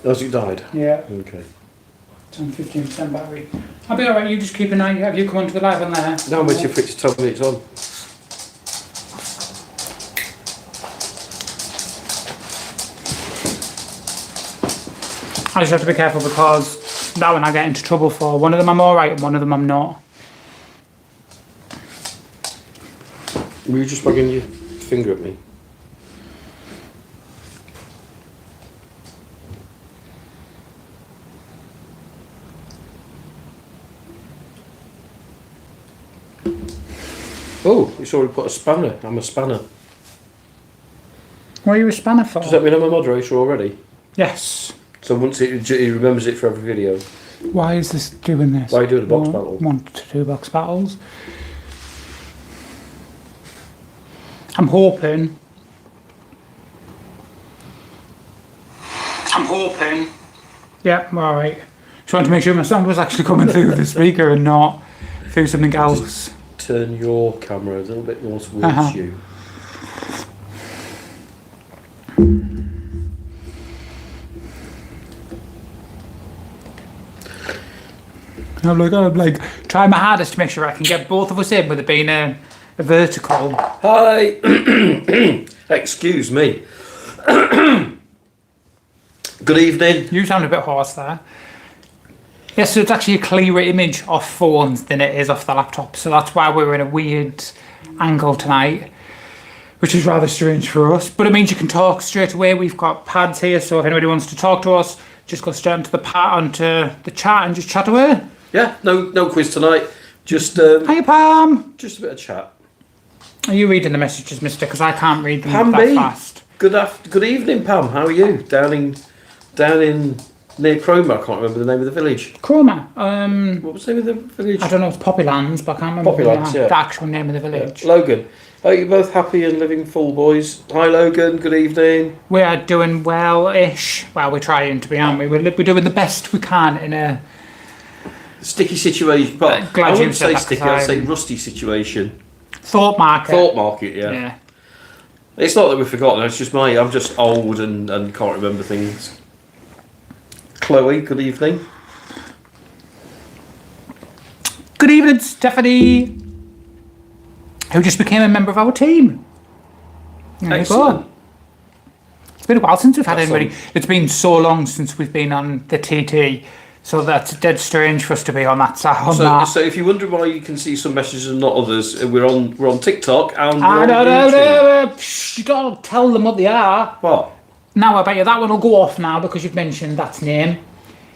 Has it died? Yeah. Okay. It's on 15% battery. I'll be alright, you just keep an eye. Have you come onto the live on there? No, I'm waiting for it to tell me it's on. I just have to be careful because that one I get into trouble for. One of them I'm alright and one of them I'm not. Were you just wagging your finger at me? Oh, it's already put a spanner. I'm a spanner. What are you a spanner for? Does that mean I'm a moderator already? Yes. So once it remembers it for every video. Why is this doing this? Why are you doing a box battle? Want to do box battles. I'm hoping. Yeah, alright. Just wanted to make sure my sound was actually coming through the speaker and not through something else. Turn your camera a little bit more towards you. I'm like trying my hardest to make sure I can get both of us in with it being a vertical. Hi! Excuse me. Good evening. You sound a bit hoarse there. Yes, so it's actually a clearer image off phones than it is off the laptop. So that's why we're in a weird angle tonight, which is rather strange for us. But it means you can talk straight away. We've got pads here, so if anybody wants to talk to us, just go straight onto the chat and just chat away. Yeah, no quiz tonight. Just Hiya, Pam. just a bit of chat. Are you reading the messages, mister? Because I can't read them Pam that B. fast. Good evening, Pam. How are you? Down in near Cromer. I can't remember the name of the village. Cromer. What was the name of the village? I don't know. It's Poppylands, but I can't remember Poppylands, yeah. the actual name of the village. Yeah. Logan. Are you both happy and living full, boys? Hi, Logan. Good evening. We are doing well-ish. Well, we're trying to be, aren't we? We're doing the best we can in a Sticky situation, but glad I you wouldn't said say that, sticky. 'cause I'd say rusty situation. thought market. Thought market, yeah. Yeah. It's not that we've forgotten. It's just I'm just old and can't remember things. Chloe, good evening. Good evening, Stephanie, who just became a member of our team. There Excellent. you go. It's been a while since we've had That's anybody. It's been so long since we've been on the TT, so that's dead strange for us to be on that. So if you wonder why you can see some messages and not others, we're on TikTok and I we're on don't YouTube. know. You gotta tell them what they are. What? Now I bet you that one will go off now because you've mentioned that name.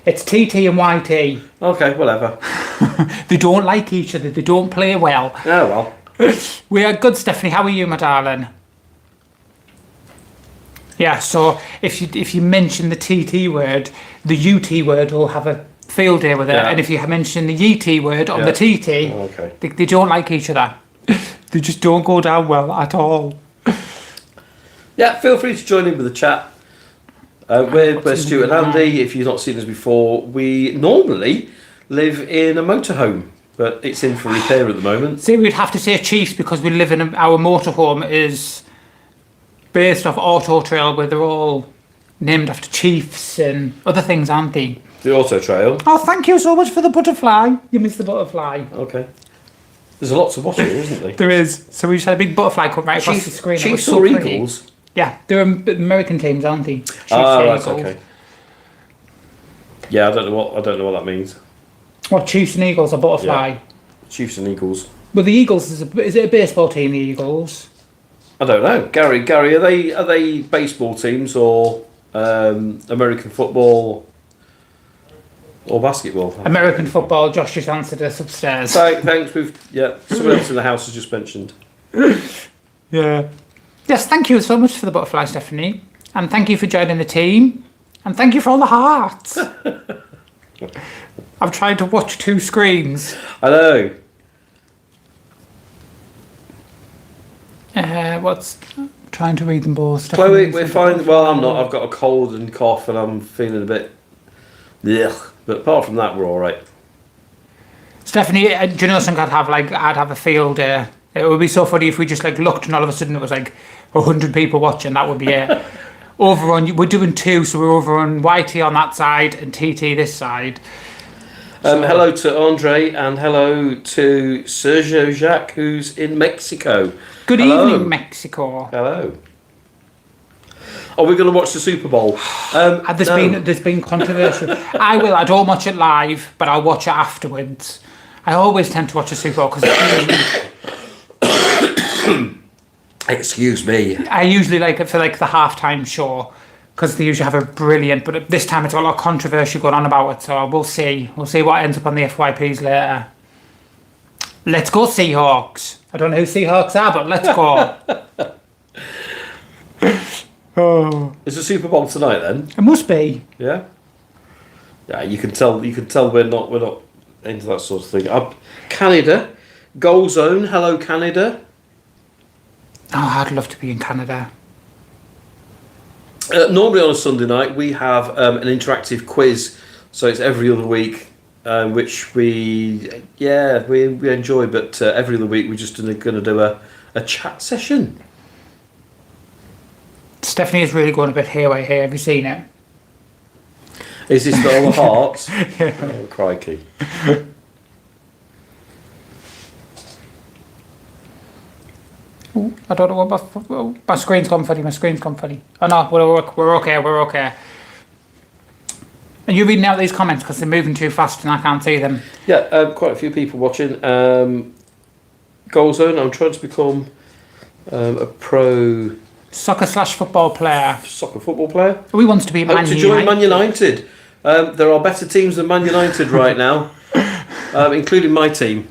It's TT and YT. Okay, whatever. They don't like each other. They don't play well. Oh well. We are good, Stephanie. How are you, my darling? Yeah, so if you mention the TT word, the UT word will have a field day with it. Yeah. And if you mention the YT word on the TT, okay. they don't like each other. They just don't go down well at all. Yeah, feel free to join in with the chat. We're Stuart Andy. If you've not seen us before, we normally live in a motorhome, but it's in for repair at the moment. See, we'd have to say Chiefs because we live in our motorhome is based off Auto Trail, where they're all named after chiefs and other things, aren't they? The Auto Trail. Oh, thank you so much for the butterfly. You missed the butterfly. Okay. There's a lot to watch here, isn't there? There is. So we just had a big butterfly come right across the screen. That was Chiefs so or pretty. Eagles? Yeah, they're American teams, aren't they? Chiefs Right, Eagles. okay. Yeah, I don't know what that means. What, Chiefs and Eagles or butterfly? Yeah. Chiefs and Eagles. Well, the Eagles is it a baseball team? The Eagles. I don't know, Gary. Are they baseball teams or American football or basketball? American football. Josh just answered us upstairs. Thanks. Someone else in the house has just mentioned. Yeah. Yes, thank you so much for the butterfly, Stephanie. And thank you for joining the team. And thank you for all the hearts. I've tried to watch 2 screens. I know. Trying to read them both. Chloe, we're fine. Well, I'm not. I've got a cold and cough and I'm feeling a bit... Ugh. But apart from that, we're all right. Stephanie, do you know something I'd have a field day. It would be so funny if we just looked and all of a sudden it was 100 people watching. That would be it. over on, we're doing 2, so we're over on YT on that side and TT this side. Hello to Andre and hello to Sergio Jacques, who's in Mexico. Good evening, Mexico. Hello. Are we going to watch the Super Bowl? There's been controversy. I don't watch it live, but I'll watch it afterwards. I always tend to watch the Super Bowl because excuse me. I usually like it for like the halftime show because they usually have a brilliant. But this time it's got a lot of controversy going on about it, so we'll see. We'll see what ends up on the FYPs later. Let's go Seahawks. I don't know who Seahawks are, but let's go. Oh. Is the Super Bowl tonight then? It must be. Yeah. Yeah, you can tell we're not into that sort of thing. Canada, Goal Zone. Hello, Canada. Oh, I'd love to be in Canada. Normally on a Sunday night we have an interactive quiz, so it's every other week, which we enjoy. But every other week we're just going to do a chat session. Stephanie is really going a bit haywire here. Have you seen it? Is this all the hearts? Yeah. Oh, crikey. Ooh, I don't know what my screen's gone funny. Oh no, we're okay. Are you reading out these comments because they're moving too fast and I can't see them? Yeah, quite a few people watching. Goal Zone. I'm trying to become a pro soccer/football player. Soccer football player. We want to be Man United. To join Man United. There are better teams than Man United right now, including my team.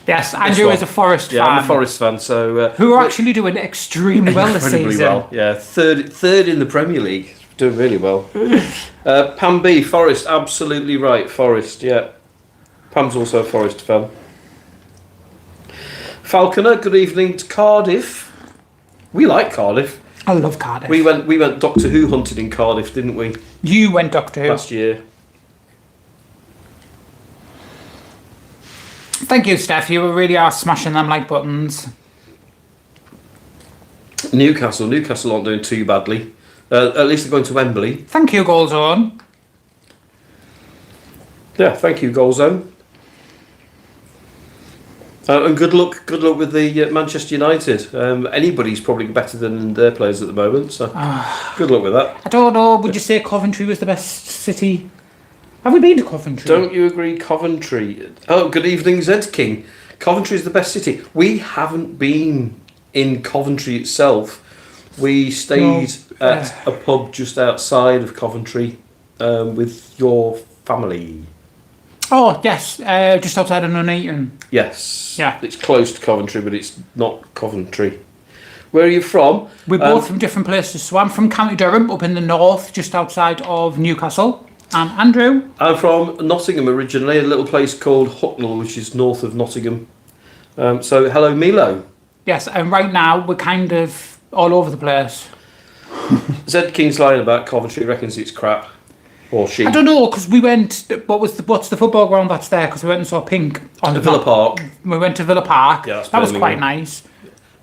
Yes, Andrew is a Forest fan. Yeah, I'm a Forest fan. So who are actually doing extremely well this season. Well. Yeah, third in the Premier League, doing really well. Pam B, Forest, absolutely right. Forest, yeah. Pam's also a Forest fan. Falconer, good evening to Cardiff. We like Cardiff. I love Cardiff. We went Doctor Who hunting in Cardiff, didn't we? You went Doctor Who last year. Thank you, Steph. You really are smashing them like buttons. Newcastle aren't doing too badly. At least they're going to Wembley. Thank you, Goal Zone. Yeah, thank you, Goal Zone. And good luck with the Manchester United. Anybody's probably better than their players at the moment, so good luck with that. I don't know, would you say Coventry was the best city? Have we been to Coventry? Don't you agree, Coventry? Oh, good evening, Zed King. Coventry is the best city. We haven't been in Coventry itself. We stayed at a pub just outside of Coventry with your family. Oh, yes, just outside of Nuneaton. Yes. Yeah. It's close to Coventry, but it's not Coventry. Where are you from? We're both from different places. So I'm from County Durham, up in the north, just outside of Newcastle. And Andrew? I'm from Nottingham originally, a little place called Hucknall, which is north of Nottingham. So, hello, Milo. Yes, and right now we're kind of all over the place. Zed King's lying about Coventry, reckons it's crap. Or she. I don't know, because we went... What's the football ground that's there? Because we went and saw Pink. On Villa Park. We went to Villa Park. Yeah, that was quite nice.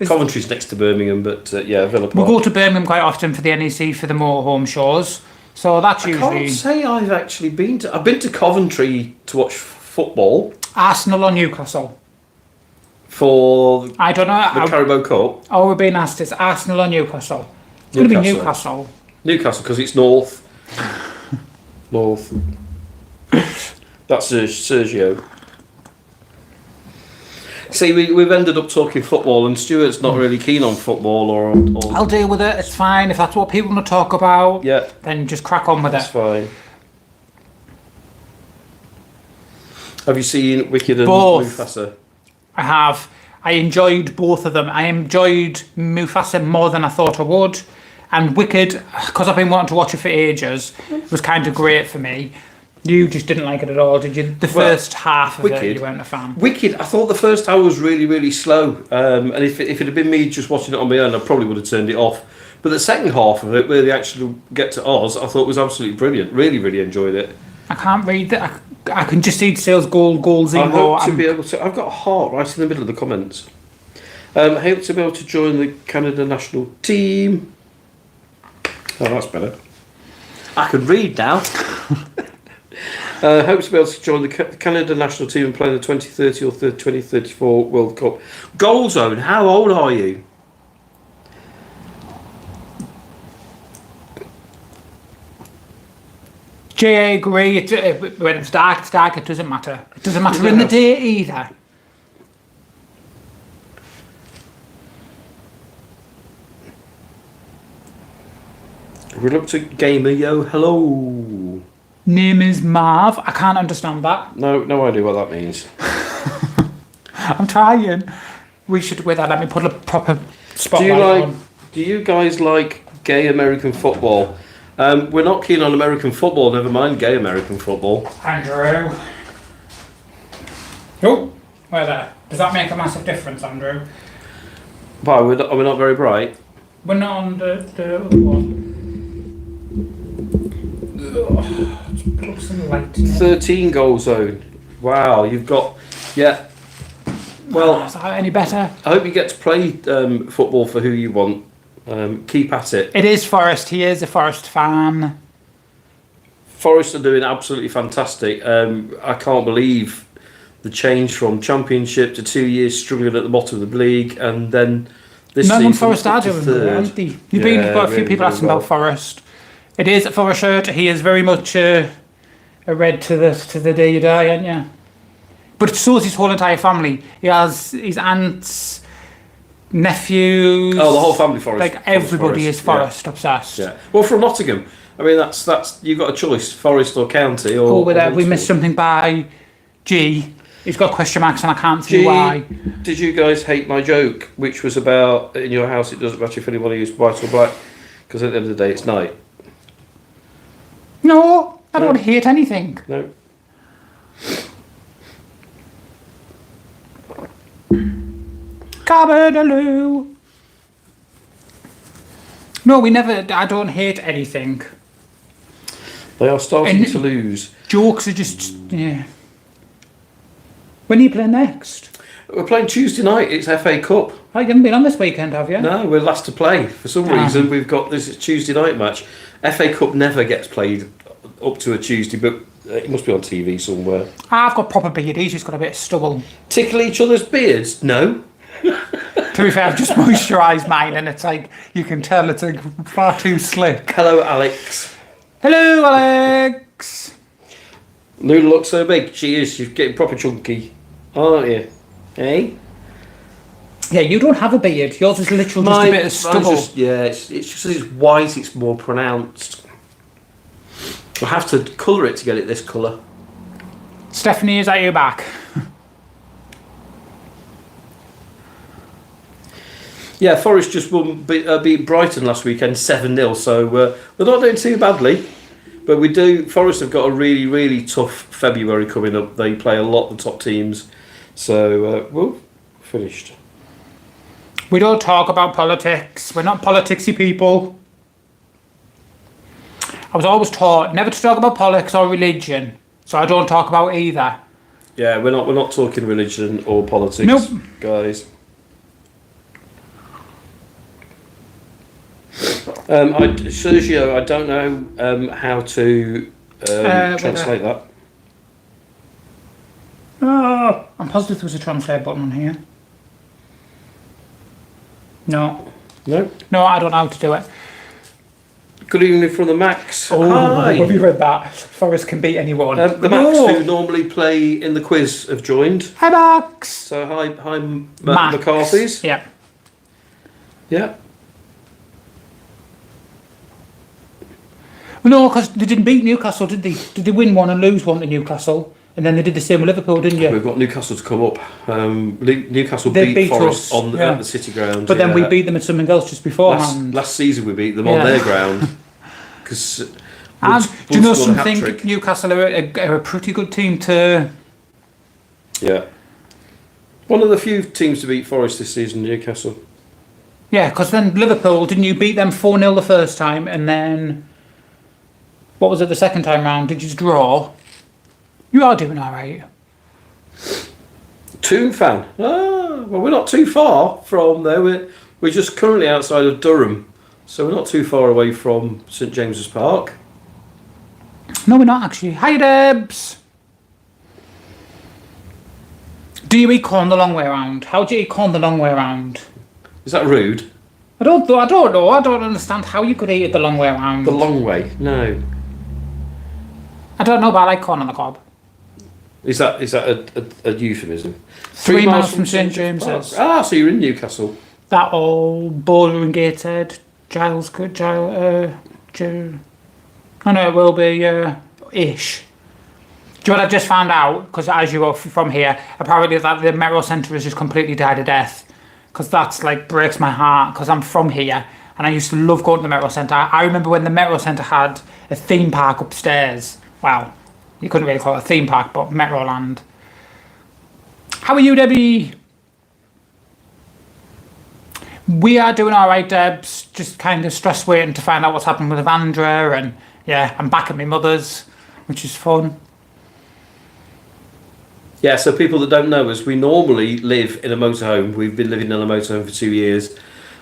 Coventry's next to Birmingham, but yeah, Villa Park. We go to Birmingham quite often for the NEC for the motorhome shows. So that's usually... I can't say I've actually been to... I've been to Coventry to watch football. Arsenal or Newcastle? For... I don't know. The Carabao Cup. Oh, we're being asked, is Arsenal or Newcastle? It's going to be Newcastle. Newcastle, because it's north. North. That's Sergio. See, we've ended up talking football, and Stuart's not really keen on football or I'll deal with it. It's fine. If that's what people want to talk about, yeah, then just crack on with that's it. Fine. Have you seen Wicked and Both. Mufasa? I have. I enjoyed both of them. I enjoyed Mufasa more than I thought I would, and Wicked, because I've been wanting to watch it for ages, was kind of great for me. You just didn't like it at all, did you? The first half of Wicked, it, you weren't a fan. Wicked, I thought the first hour was really, really slow. And if it had been me just watching it on my own, I probably would have turned it off. But the second half of it, where they actually get to Oz, I thought was absolutely brilliant. Really, really enjoyed it. I can't read that. I can just see sales goal zero. I hope to be able to... I've got a heart right in the middle of the comments. I hope to be able to join the Canada national team. Oh, that's better. I can read now. Hopes to be able to join the Canada national team and play in the 2030 or 2034 World Cup. Goal Zone, how old are you? I agree. When it's dark, it's dark. It doesn't matter. It doesn't matter in the day either. Reluctant Gamer, yo, hello. Name is Marv. I can't understand that. No idea what that means. I'm trying. We should, with that, let me put a proper spotlight on. Do you guys like gay American football? We're not keen on American football, never mind gay American football. Andrew. Oh, where there? Does that make a massive difference, Andrew? Why, we're not very bright? We're not on the other one. Let's put some light in 13 goal zone. Wow, you've got... Yeah. Well, is that any better? I hope you get to play football for who you want. Keep at it. It is Forest. He is a Forest fan. Forest are doing absolutely fantastic. I can't believe the change from Championship to 2 years struggling at the bottom of the league, and then this season Forest are doing well, aren't they? You've got a few people asking about Forest. It is a Forest shirt. He is very much a red to the day you die, aren't you? But so is his whole entire family. He has his aunts, nephews. Oh, the whole family Forest. Like everybody is Forest obsessed. Yeah. Well, from Nottingham. I mean, that's you've got a choice: Forest or County. Or with that, we missed something by G. He's got question marks, and I can't see why. Did you guys hate my joke, which was about in your house? It doesn't matter if anybody is white or black, because at the end of the day, it's night. No, I don't hate anything. No. Cabadaloo. No, we never. I don't hate anything. They are starting to lose. Jokes are just yeah. When are you playing next? We're playing Tuesday night. It's FA Cup. Oh, you haven't been on this weekend, have you? No, we're last to play. For some reason, we've got this Tuesday night match. FA Cup never gets played up to a Tuesday, but it must be on TV somewhere. I've got proper beard. He's just got a bit of stubble. Tickle each other's beards? No. To be fair, I've just moisturised mine, and it's like you can tell it's like far too slick. Hello, Alex. Hello, Alex. Luna looks so big. She is. She's getting proper chunky, aren't you? Eh? Yeah, you don't have a beard. Yours is literally just a bit of stubble. It's just it's white. It's more pronounced. I have to colour it to get it this colour. Stephanie, is that you back? Yeah, Forest just beat Brighton last weekend 7-0, so we're not doing too badly. But Forest have got a really, really tough February coming up. They play a lot of the top teams. So, we're finished. We don't talk about politics. We're not politicsy people. I was always taught never to talk about politics or religion, so I don't talk about either. Yeah, we're not talking religion or politics, nope. Guys. Sergio, I don't know how to translate that. Oh, I'm positive there was a translate button on here. No, I don't know how to do it. Good evening from the Max. Oh, hi. have you read that? Forest can beat anyone. The Max who normally play in the quiz have joined. Hi, Max. So hi, McCarthy's. Yeah. Yeah. No, because they didn't beat Newcastle, did they? Did they win one and lose one to Newcastle? And then they did the same with Liverpool, didn't you? We've got Newcastle to come up. Newcastle beat Forest at the City ground. But then we beat them at something else just beforehand. Last season we beat them on their ground. Because do you know something? Newcastle are a pretty good team to... Yeah. One of the few teams to beat Forest this season, Newcastle. Yeah, because then Liverpool, didn't you beat them 4-0 the first time, and then... What was it the second time round? Did you draw? You are doing all right. Toon fan. Well, we're not too far from there. We're just currently outside of Durham. So we're not too far away from St James's Park. No, we're not actually. Hi, Debs. Do you eat corn the long way around? How do you eat corn the long way around? Is that rude? I don't know. I don't understand how you could eat it the long way around. The long way? No. I don't know, but I like corn on the cob. Is that a euphemism? 3 miles from St James's. Ah, so you're in Newcastle. That old Bowler and Gateshead, I know it will be ish. Do you know what I just found out? Because as you go from here, apparently that the Metro Centre has just completely died a death. Because that's like breaks my heart. Because I'm from here and I used to love going to the Metro Centre. I remember when the Metro Centre had a theme park upstairs. Well, you couldn't really call it a theme park, but Metroland. How are you, Debbie? We are doing all right, Debs. Just kind of stress waiting to find out what's happening with Evandra, and yeah, I'm back at my mother's, which is fun. Yeah, so people that don't know us, we normally live in a motorhome. We've been living in a motorhome for 2 years.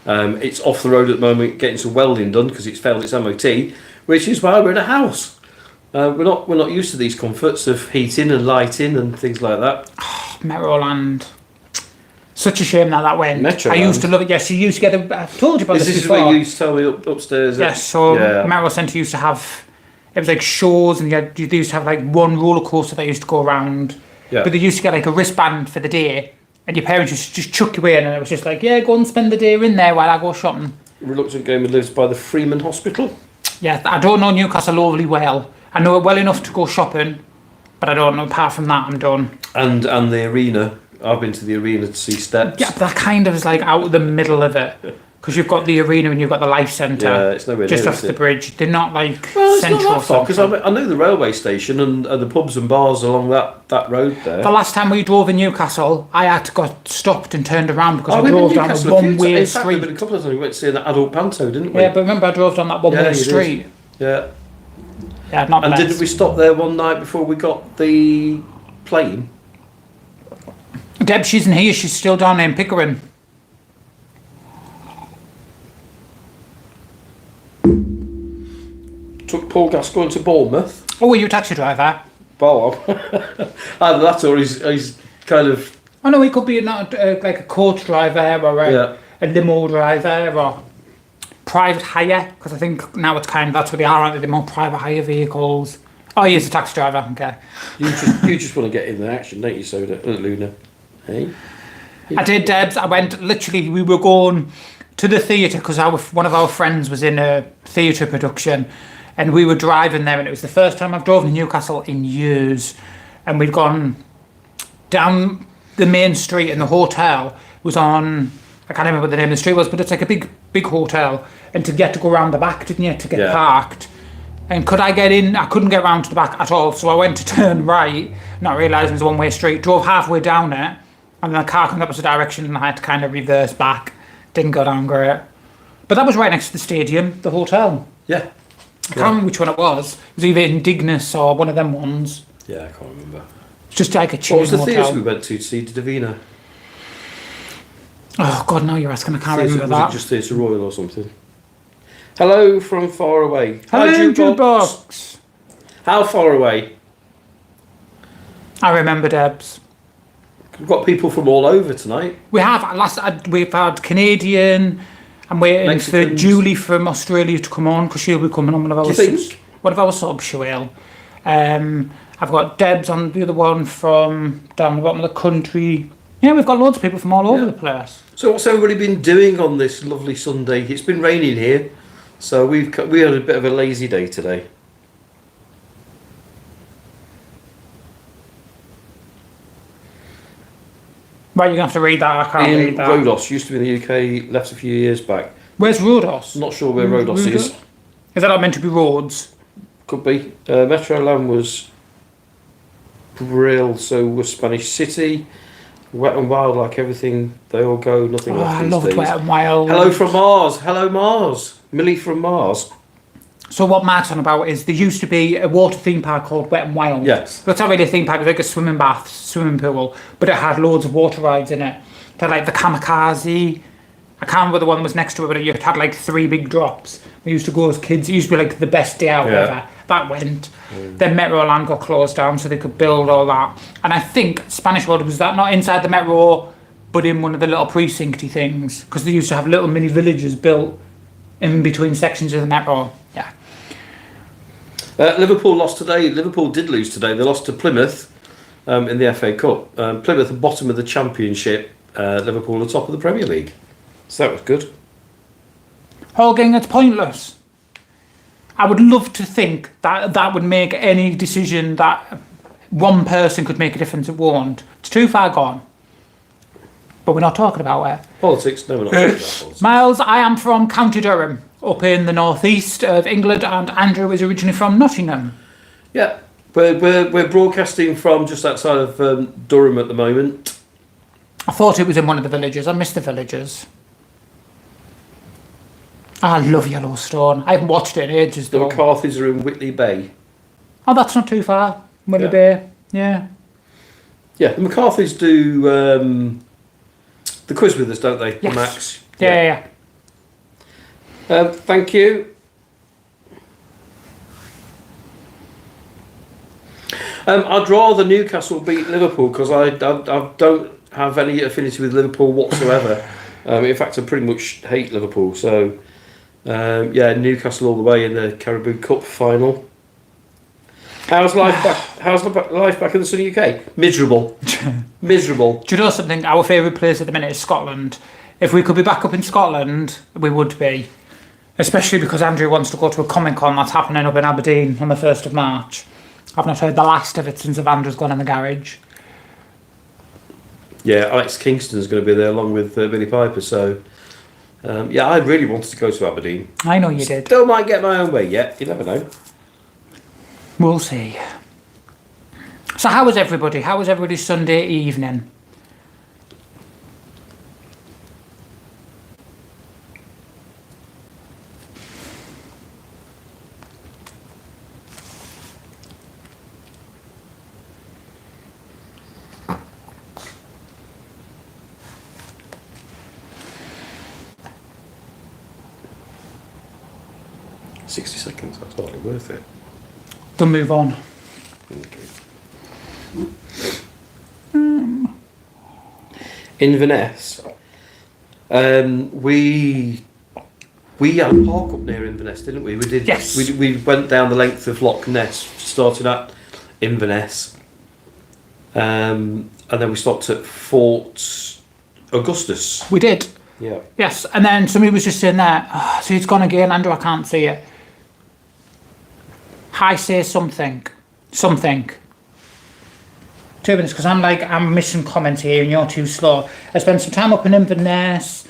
It's off the road at the moment, getting some welding done because it's failed its MOT, which is why we're in a house. We're not used to these comforts of heating and lighting and things like that. Oh, Metroland. Such a shame that went. Metroland. I used to love it. Yes, you used to get I've told you about this This is before. what you used to tell me upstairs. Yes, so yeah. Metro Centre used to have, it was like shows, and they used to have like one roller coaster that used to go around. Yeah. But they used to get like a wristband for the day, and your parents used to just chuck you in, and it was just like, yeah, go and spend the day in there while I go shopping. Reluctant Gamer lives by the Freeman Hospital. Yeah, I don't know Newcastle overly well. I know it well enough to go shopping, but I don't know. Apart from that, I'm done. And the arena. I've been to the arena to see Steps. Yeah, but that kind of is like out of the middle of it. Because you've got the arena and you've got the Life Centre. Yeah, it's nowhere just near, off is the it? bridge. They're not like Well, it's central. not that far because I know the railway station and the pubs and bars along that road there. The last time we drove in Newcastle, I had to got stopped and turned around because I we drove went to down a Newcastle a few one-way times. In fact, street. there been a couple of times we went to see an adult panto, didn't we? Yeah, but remember I drove down that Yeah, one-way you did. street. Yeah. Yeah, not And less. didn't we stop there one night before we got the plane? Deb, she's in here. She's still down there in Pickering. Took Paul Gascoigne to Bournemouth. Oh, are you a taxi driver? Bob. Either that or he's kind of... Oh no, he could be not like a coach driver or a limo driver or private hire, because I think now it's kind of that's what they are, aren't they? They're more private hire vehicles. Oh, he is a taxi driver. Okay. You just want to get in the action, don't you, Soda? Luna? Hey? I did, Debs. I went literally. We were going to the theatre because one of our friends was in a theatre production, and we were driving there, and it was the first time I've driven to Newcastle in years, and we'd gone down the main street, and the hotel was on. I can't remember what the name of the street was, but it's like a big hotel, and to go around the back, didn't you, to get parked? And could I get in? I couldn't get round to the back at all, so I went to turn right, not realising it was a one-way street, drove halfway down it, and then the car came up as a direction, and I had to kind of reverse back. Didn't go down great. But that was right next to the stadium, the hotel. Yeah. I can't remember which one it was. It was either Indignus or one of them ones. Yeah, I can't remember. It's just like a cheap What was the hotel. theatre we went to see Davina? Oh, God, now you're asking. I can't remember Was that. it just Theatre Royal or something? Hello from far away. Hello, Hi, Jukebox. How far away? I remember, Debs. We've got people from all over tonight. We've had Canadian. I'm waiting for Mexicans. Julie from Australia to come on because she'll be coming on one of our Do you think? one of our subs. She will. I've got Debs on the other one from down the bottom of the country. Yeah, we've got loads of people from all over the place. So what's everybody been doing on this lovely Sunday? It's been raining here, so we had a bit of a lazy day today. Right, you're going to have to read that. I can't Ian read that. Rodos used to be in the UK, left a few years back. Where's Rhodos? I'm not sure where Rodos is. Is that not meant to be Rhodes? Could be. Metro Land was Brill, so was Spanish City. Wet and Wild, like everything, they all go, nothing Oh, left I these loved days. Wet and Wild. Hello from Mars. Hello Mars. Millie from Mars. So what Mark's on about is there used to be a water theme park called Wet and Wild. Yes. But it's not really a theme park, it was like a swimming pool, but it had loads of water rides in it. They're like the Kamikaze, I can't remember the one that was next to it, but it had like 3 big drops. We used to go as kids. It used to be like the best day out ever. That went. Then Metro Land got closed down so they could build all that. And I think Spanish World was that not inside the Metro, but in one of the little precincty things, because they used to have little mini villages built in between sections of the Metro. Yeah. Liverpool lost today. Liverpool did lose today. They lost to Plymouth in the FA Cup. Plymouth at the bottom of the Championship. Liverpool at the top of the Premier League. So that was good. Holging, it's pointless. I would love to think that that would make any decision that one person could make a difference. It won't. It's too far gone. But we're not talking about it. Politics? No, we're not talking about politics. Miles, I am from County Durham, up in the northeast of England, and Andrew is originally from Nottingham. Yeah, we're broadcasting from just outside of Durham at the moment. I thought it was in one of the villages. I miss the villages. I love Yellowstone. I haven't watched it in ages The though. McCarthys are in Whitley Bay. Oh, that's not too far. Whitley Yeah. Bay. Yeah. Yeah, the McCarthys do the quiz with us, don't they? Yes. Max. Yeah. Thank you. I'd rather Newcastle beat Liverpool because I don't have any affinity with Liverpool whatsoever. In fact, I pretty much hate Liverpool. So, Newcastle all the way in the Caribou Cup final. How's life back? How's life back in the sunny UK? Miserable. Miserable. Do you know something? Our favourite place at the minute is Scotland. If we could be back up in Scotland, we would be. Especially because Andrew wants to go to a Comic-Con that's happening up in Aberdeen on the 1st of March. I've not heard the last of it since Andrew's gone in the garage. Yeah, Alex Kingston's going to be there along with Billy Piper. So, I really wanted to go to Aberdeen. I know you did. Still might get my own way yet. You never know. We'll see. So how was everybody? How was everybody's Sunday evening? £60, that's hardly worth it. Then move on. Inverness. We had a park up near Inverness, didn't we? We did. Yes. We went down the length of Loch Ness, started at Inverness, and then we stopped at Fort Augustus. We did. Yeah. Yes, and then somebody was just saying there, oh, see it's gone again, Andrew, I can't see it. Hi, say something. Something. 2 minutes, because I'm missing comments here and you're too slow. I spent some time up in Inverness.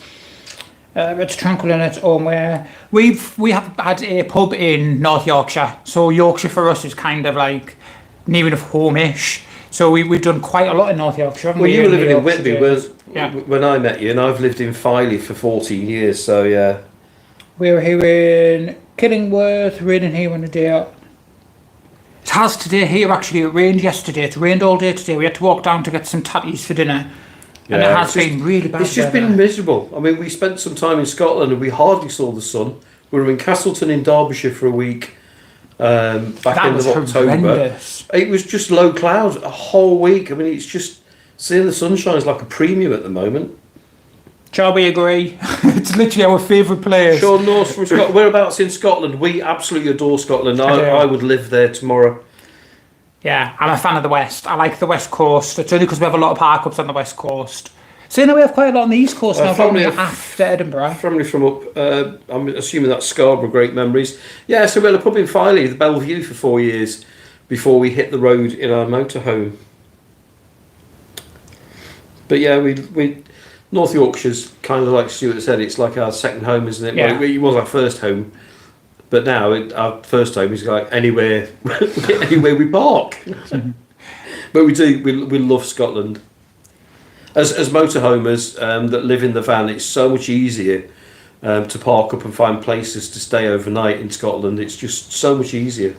It's tranquil in its own way. We have had a pub in North Yorkshire, so Yorkshire for us is kind of like near enough home-ish. So we've done quite a lot in North Yorkshire. Well, you were living in Whitby Yeah. when I met you, and I've lived in Filey for 14 years, so yeah. We were here in Killingworth, raining here on a day out. It has today here actually, it rained yesterday, it rained all day today. We had to walk down to get some tatties for dinner. And it has been really bad. It's just weather. been miserable. I mean, we spent some time in Scotland and we hardly saw the sun. We were in Castleton in Derbyshire for a week back end of October. Horrendous. It was just low cloud a whole week. I mean, it's just seeing the sunshine is like a premium at the moment. Shall we agree? It's literally our favourite place. Sean Norse from Scotland. Whereabouts in Scotland? We absolutely adore Scotland. I do. I would live there tomorrow. Yeah, I'm a fan of the West. I like the West Coast. It's only because we have a lot of park ups on the West Coast. So now we have quite a lot on the East Coast now, family probably after Edinburgh. Family from up, I'm assuming that's Scarborough, great memories. Yeah, so we had a pub in Filey, the Bellevue, for 4 years before we hit the road in our motorhome. But yeah, we North Yorkshire's kind of like Stuart said, it's like our second home, isn't it? Yeah. Well, it was our first home, but now our first home is like anywhere we park. But we love Scotland. As motorhomers that live in the van, it's so much easier to park up and find places to stay overnight in Scotland. It's just so much easier.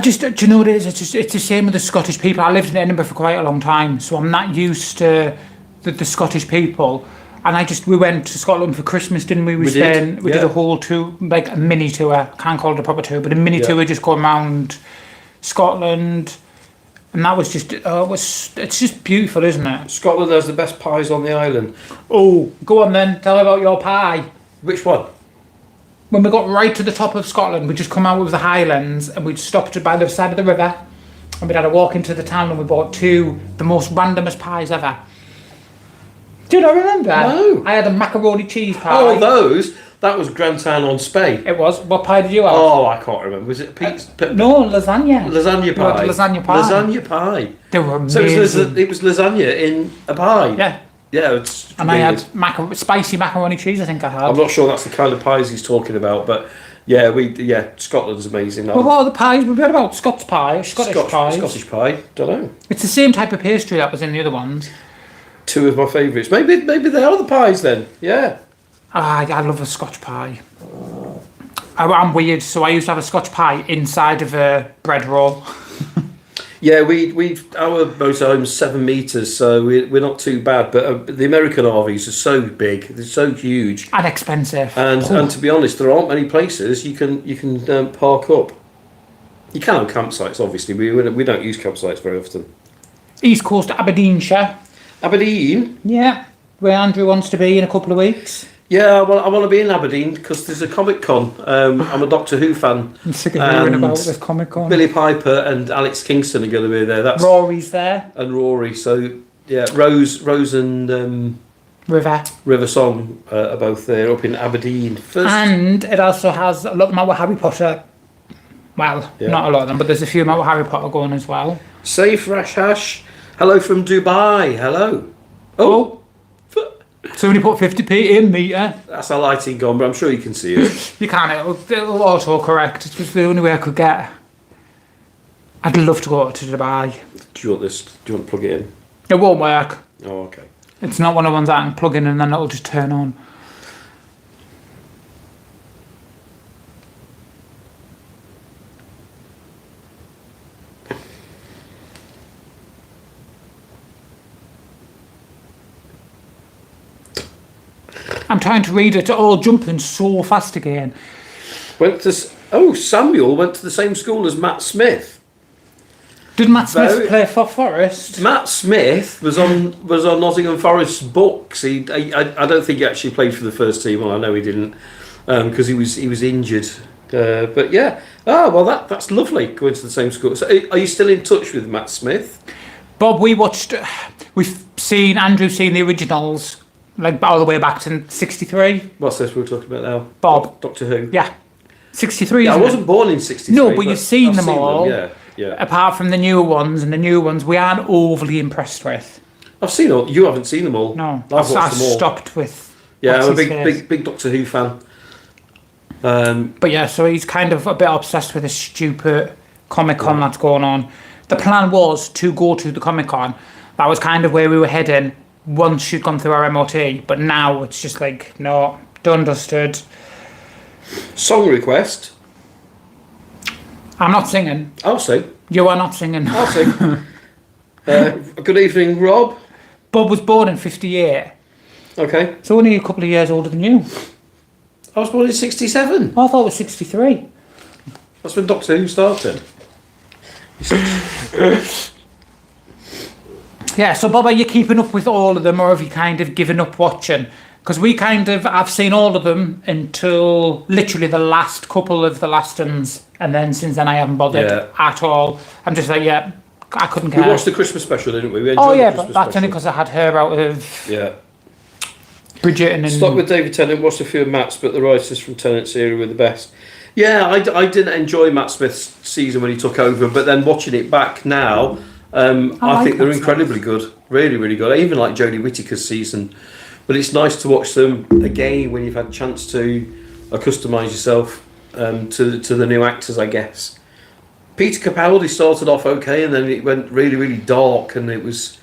Do you know what it is? It's the same with the Scottish people. I lived in Edinburgh for quite a long time, so I'm not used to the Scottish people. And we went to Scotland for Christmas, didn't we? We did a whole tour, like a mini tour. I can't call it a proper tour, but a mini tour just going around Scotland. And that was just, it's just beautiful, isn't it? Scotland has the best pies on the island. Oh, go on then, tell about your pie. Which one? When we got right to the top of Scotland, we'd just come out of the Highlands and we'd stopped by the side of the river and we'd had a walk into the town and we bought the most randomest pies ever. Do you not remember? No. I had a macaroni cheese pie. Oh, those? That was Grantown on Spey. It was. What pie did you have? Oh, I can't remember. Was it Pete's? No, lasagna. Lasagna pie. Lasagna pie. Lasagna pie. They were amazing. So it was lasagna in a pie. Yeah. Yeah, it's and I had spicy macaroni cheese, I think I had. I'm not sure that's the kind of pies he's talking about, but yeah, Scotland's amazing. Well, what are the pies? We've heard about Scots pie, Scottish pie. Scottish pie, don't know. It's the same type of pastry that was in the other ones. Two of my favourites. Maybe they are the pies then. Yeah. I love a Scotch pie. I'm weird, so I used to have a Scotch pie inside of a bread roll. Yeah, our motorhome's 7 metres, so we're not too bad. But the American RVs are so big, they're so huge and expensive. And to be honest, there aren't many places you can park up. You can on campsites, obviously. We don't use campsites very often. East Coast Aberdeenshire. Aberdeen? Yeah, where Andrew wants to be in a couple of weeks. Yeah, well, I want to be in Aberdeen because there's a Comic Con. I'm a Doctor Who fan. I'm sick of hearing about this Comic Con. Billy Piper and Alex Kingston are going to be there. Rory's there. And Rory. So, yeah, Rose and River Song are both there up in Aberdeen. And it also has a lot more Harry Potter. Well, not a lot of them, but there's a few more Harry Potter going as well. Safe Rash Hash. Hello from Dubai. Hello. Oh. Somebody put 50p in meter. That's our lighting gone, but I'm sure you can see it. You can. It'll auto-correct. It's just the only way I could get. I'd love to go to Dubai. Do you want this? Do you want to plug it in? It won't work. Oh, okay. It's not one of the ones that I can plug in and then it'll just turn on. I'm trying to read it all jumping so fast again. Samuel went to the same school as Matt Smith. Did Matt Smith play for Forest? Matt Smith was on Nottingham Forest's books. I don't think he actually played for the first team. Well, I know he didn't because he was injured. But yeah, that's lovely going to the same school. So are you still in touch with Matt Smith? Bob, we've seen Andrew's seen the originals. Like all the way back to 63. What's this we're talking about now? Bob. Doctor Who. Yeah. 63. Yeah, I wasn't born in 63. No, but you've seen them all. Yeah. Apart from the newer ones, and the newer ones we aren't overly impressed with. I've seen all. You haven't seen them all. No. I've watched them all. Stopped with. Yeah, I'm a big Doctor Who fan. But yeah, so he's kind of a bit obsessed with this stupid Comic Con that's going on. The plan was to go to the Comic Con. That was kind of where we were heading. Once she'd gone through our MOT, but now it's just like, no, done, dusted. Song request. I'm not singing. I'll sing. You are not singing. I'll sing. Good evening, Rob. Bob was born in 58. Okay. So only a couple of years older than you. I was born in 67. I thought it was 63. That's when Doctor Who started. Yeah, so Bob, are you keeping up with all of them, or have you kind of given up watching? Because I've seen all of them until literally the last couple of the last ones, and then since then I haven't bothered at all. I'm just like, I couldn't care. We watched the Christmas special, didn't we? But that's only because I had her out of Bridget and... Stuck with David Tennant, watched a few of Matt's, but the writers from Tennant's era were the best. Yeah, I didn't enjoy Matt Smith's season when he took over, but then watching it back now... I think they're incredibly good, really, really good. I even like Jodie Whittaker's season, but it's nice to watch them again when you've had a chance to accustomise yourself to the new actors, I guess. Peter Capaldi started off okay, and then it went really, really dark, and it was,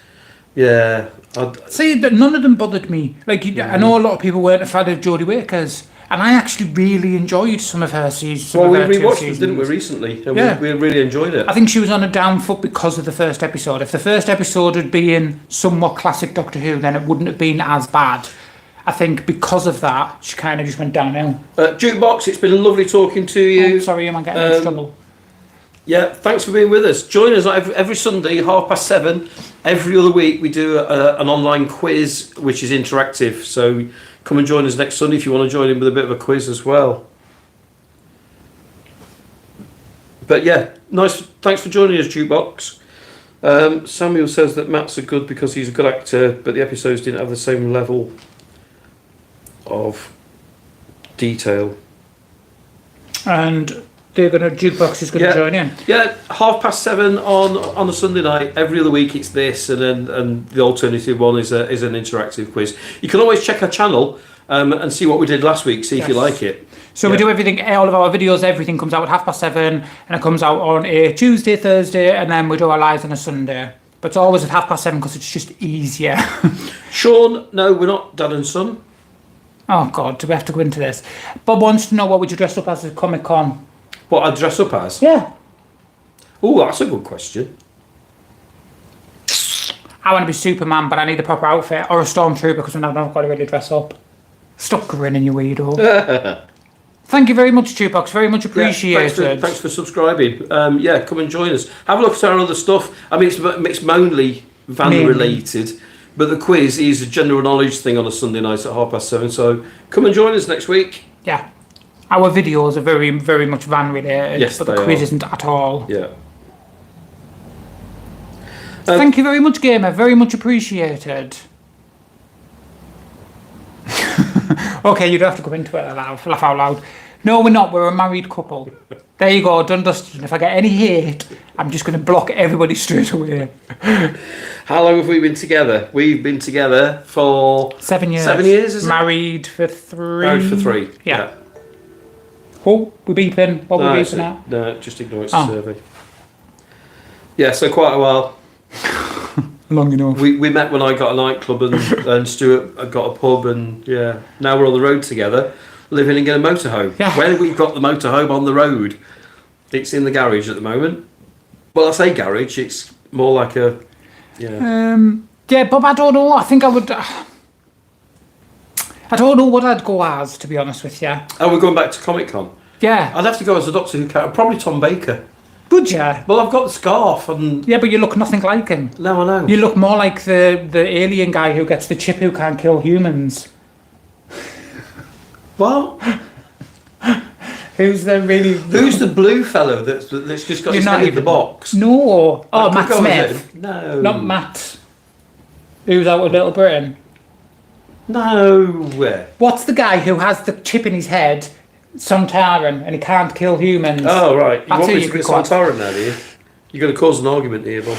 See, but none of them bothered me. Like, I know a lot of people weren't a fan of Jodie Whittaker's, And I actually really enjoyed some of her seasons. Well, we rewatched them, didn't we, recently? And Yeah. we really enjoyed it. I think she was on a down foot because of the first episode. If the first episode had been somewhat classic Doctor Who, then it wouldn't have been as bad. I think because of that, she kind of just went downhill. Jukebox, it's been lovely talking to you. Oh, sorry, am I getting in trouble? Yeah, thanks for being with us. Join us every Sunday, 7:30. Every other week we do an online quiz, which is interactive. So come and join us next Sunday if you want to join in with a bit of a quiz as well. But yeah, nice. Thanks for joining us, Jukebox. Samuel says that Matt's are good because he's a good actor, but the episodes didn't have the same level of detail. And Jukebox is going to join in. Yeah, 7:30 on a Sunday night. Every other week it's this, and the alternative one is an interactive quiz. You can always check our channel and see what we did last week. See if you like it. So we do everything. All of our videos, everything comes out at 7:30, and it comes out on a Tuesday, Thursday, and then we do our lives on a Sunday. But it's always at 7:30 because it's just easier. Sean, no, we're not dad and son. Oh God, do we have to go into this? Bob wants to know what would you dress up as at Comic Con? What I'd dress up as? Yeah. Oh, that's a good question. I want to be Superman, but I need the proper outfit, or a Stormtrooper because I've not got to really dress up. Stop grinning, you weirdo. Thank you very much, Jukebox. Very much appreciated. Yeah, thanks for subscribing. Yeah, come and join us. Have a look at our other stuff. I mean, it's mainly van related, but the quiz is a general knowledge thing on a Sunday night at 7:30. So come and join us next week. Yeah. Our videos are very, very much van related, yes, but the quiz isn't at all. Yeah. Thank you very much, Gamer. Very much appreciated. Okay, you don't have to go into it laugh out loud. No, we're not. We're a married couple. There you go, done dusted. And if I get any hate, I'm just going to block everybody straight away. How long have we been together? We've been together for 7 years. 7 years, is it? Married for 3. Married for 3. Yeah. Oh, we're beeping. What we're beeping at? No, just ignore it's a survey. Yeah, so quite a while. Long enough. We met when I got a nightclub and Stuart got a pub, and yeah, now we're on the road together, living in a motorhome. Yeah. When we've got the motorhome on the road, it's in the garage at the moment. Well, I say garage, it's more like a Yeah, Bob, I don't know. I think I would. I don't know what I'd go as, to be honest with you. Oh, we're going back to Comic Con. Yeah. I'd have to go as a Doctor Who character, probably Tom Baker. Would you? Well, I've got the scarf and. Yeah, but you look nothing like him. No, I know. You look more like the alien guy who gets the chip who can't kill humans. What? Who's the blue fellow that's just got his head in the box? No. Oh, Matt Smith. No. Not Matt. Who's out of Little Britain. No. What's the guy who has the chip in his head, Sontaran, and he can't kill humans? Oh, right. You That's want who me you to be could call. Sontaran now, do you? You're going to cause an argument here, Bob.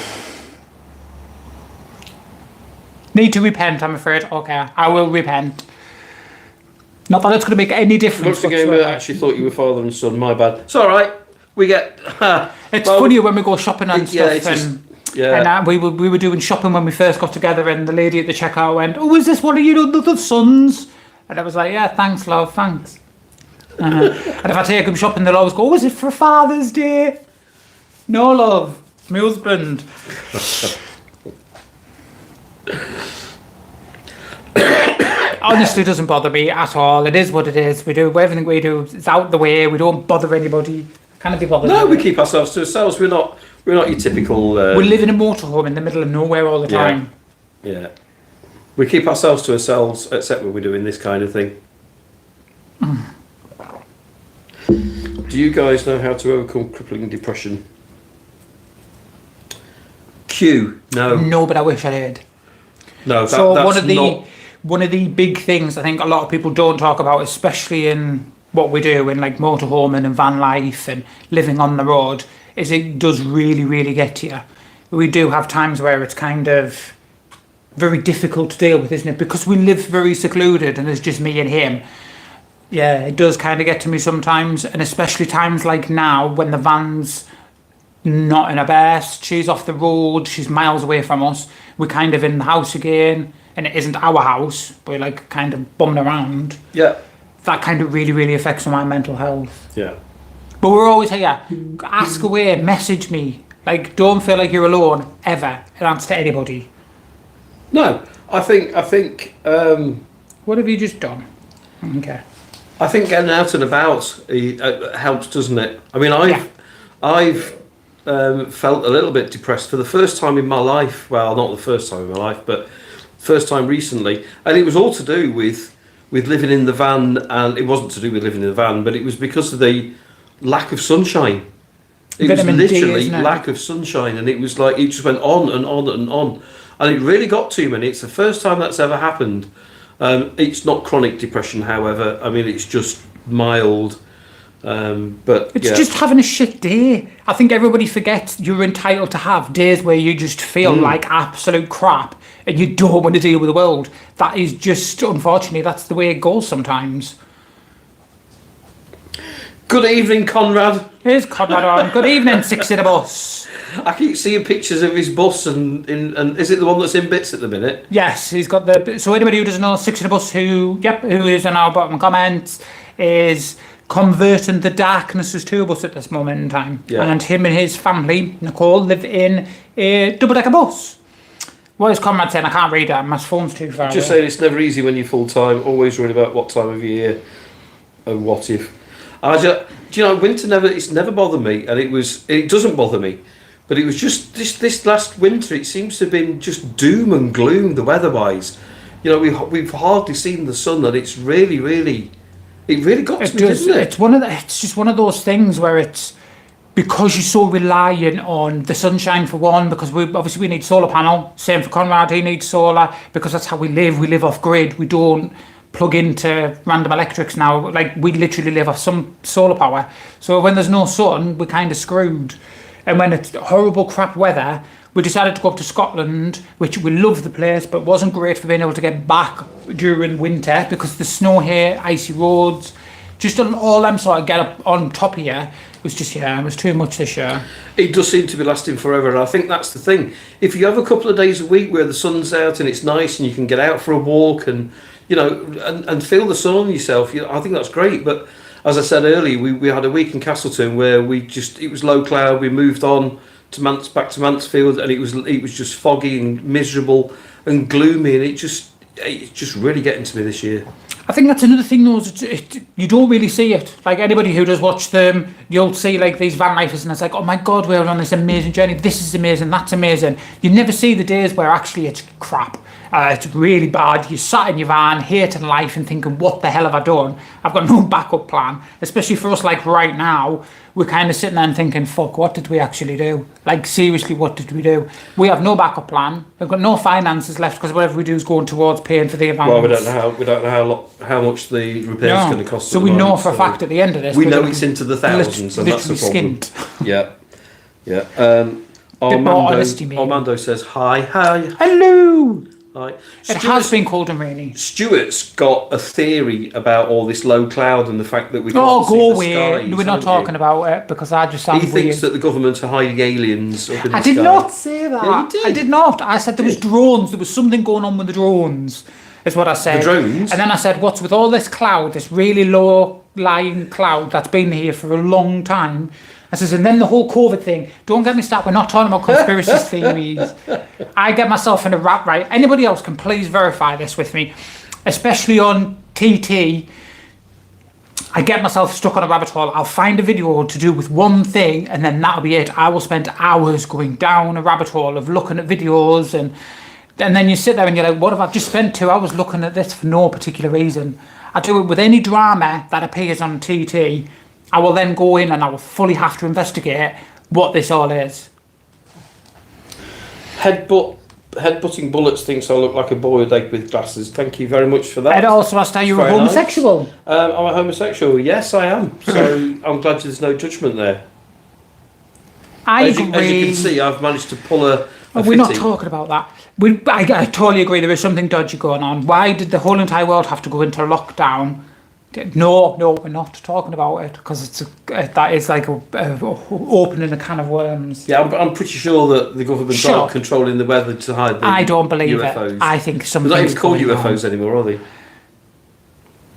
Need to repent, I'm afraid. Okay, I will repent. Not that it's going to make any difference. Once again, I actually thought you were father and son. My bad. It's all right. We get. It's funny when we go shopping and stuff. And we were doing shopping when we first got together, and the lady at the checkout went, "Oh, is this one of your other sons?" And I was like, "Yeah, thanks, love, thanks." And if I take them shopping, they'll always go, "Oh, is it for Father's Day?" No, love, it's my husband. Honestly, it doesn't bother me at all. It is what it is. We do everything we do. It's out the way. We don't bother anybody. Can't be bothered. No, we keep ourselves to ourselves. We're not your typical. We live in a motorhome in the middle of nowhere all the time. Yeah. We keep ourselves to ourselves, except when we're doing this kind of thing. Do you guys know how to overcome crippling depression? Q. No. No, but I wish I did. No. So that's one of the big things I think a lot of people don't talk about, especially in what we do in like motorhoming and van life and living on the road, is it does really, really get to you. We do have times where it's kind of very difficult to deal with, isn't it? Because we live very secluded and it's just me and him. Yeah, it does kind of get to me sometimes, and especially times like now when the van's not in her best, she's off the road, she's miles away from us, we're kind of in the house again, and it isn't our house, we're like kind of bumming around. Yeah. that kind of really, really affects my mental health. Yeah. But we're always here. Ask away, message me. Like, don't feel like you're alone, ever. And that's to anybody. No, I think. What have you just done? Okay. I think getting out and about helps, doesn't it? I mean, I've felt a little bit depressed for the first time in my life. Well, not the first time in my life, but first time recently, and it was all to do with living in the van. And it wasn't to do with living in the van, but it was because of the lack of sunshine. It Vitamin was D, literally isn't it? lack of sunshine, and it was like it just went on and on and on, and it really got to me. And it's the first time that's ever happened. It's not chronic depression, however. I mean, it's just mild. But It's just having a shit day. I think everybody forgets you're entitled to have days where you just feel like absolute crap and you don't want to deal with the world. That is just, unfortunately, that's the way it goes sometimes. Good evening, Conrad. Here's Conrad on. Good evening, Six in a Bus. I keep seeing pictures of his bus, and is it the one that's in bits at the minute? Yes, he's got the... So anybody who doesn't know, Six in a Bus, who is in our bottom comments, is converting the darknesses to a bus at this moment in time. Yeah. And him and his family, Nicole, live in a double-decker bus. What is Conrad saying? I can't read that. My phone's too far Just away. saying, it's never easy when you're full time. Always worried about what time of year and what if. Do you know, winter it's never bothered me, and it doesn't bother me. But it was just this last winter. It seems to have been just doom and gloom, the weather-wise. You know, we've hardly seen the sun, and it's really, really, it really got to me, doesn't it? It's just one of those things where it's because you're so reliant on the sunshine for one. Because we need solar panel. Same for Conrad. He needs solar because that's how we live. We live off grid. We don't plug into random electrics now. Like, we literally live off some solar power. So when there's no sun, we're kind of screwed. And when it's horrible crap weather, we decided to go up to Scotland, which we love the place, but wasn't great for being able to get back during winter because the snow here, icy roads, just all them sort of get up on top of you. It was just, it was too much this year. It does seem to be lasting forever, and I think that's the thing. If you have a couple of days a week where the sun's out and it's nice and you can get out for a walk and, you know, and feel the sun on yourself, I think that's great. But as I said earlier, we had a week in Castleton where it was low cloud. We moved on to back to Mansfield, and it was just foggy and miserable and gloomy, and it's just really getting to me this year. I think that's another thing though, you don't really see it. Like, anybody who does watch them, you'll see like these van lifers and it's like, oh my god, we're on this amazing journey, this is amazing, that's amazing. You never see the days where actually it's crap. It's really bad. You sat in your van, hating life and thinking, what the hell have I done? I've got no backup plan. Especially for us, like right now, we're kind of sitting there and thinking, fuck, what did we actually do? Like, seriously, what did we do? We have no backup plan. We've got no finances left because whatever we do is going towards paying for the event. Well, we don't know how much the repair's going to cost. So we know for a fact at the end of this, we know it's into the thousands, and that's the problem. Skint. Yeah. Armando says hi. Hello. Right. It has been cold and rainy. Stuart's got a theory about all this low cloud and the fact that we can't see the skies. We're not talking about it because I just sound He weird. thinks that the government are hiding aliens up in the I sky. did not say that. Yeah, you did. I did not. I said there was drones. There was something going on with the drones, is what I said. The drones? And then I said, what's with all this cloud, this really low-lying cloud that's been here for a long time? I says, and then the whole COVID thing. Don't get me started. We're not talking about conspiracy theories. I get myself in a rap, right? Anybody else can please verify this with me, especially on TT. I get myself stuck on a rabbit hole. I'll find a video to do with one thing, and then that'll be it. I will spend hours going down a rabbit hole of looking at videos, and then you sit there and you're like, what have I just spent 2 hours looking at this for no particular reason? I do it with any drama that appears on TT. I will then go in and I will fully have to investigate what this all is. Headbutting bullets thinks I look like a boiled egg with glasses. Thank you very much for that. Ed also asked, are you a homosexual? Nice. I'm a homosexual. Yes, I am. So I'm glad there's no judgment there. As you can see, I've managed to pull a we're not talking about that. I totally agree. There is something dodgy going on. Why did the whole entire world have to go into lockdown? No, we're not talking about it because that is like opening a can of worms. Yeah, I'm pretty sure that the government aren't controlling the weather to hide the I don't believe UFOs. it. I think something. They're not even called UFOs anymore, are they?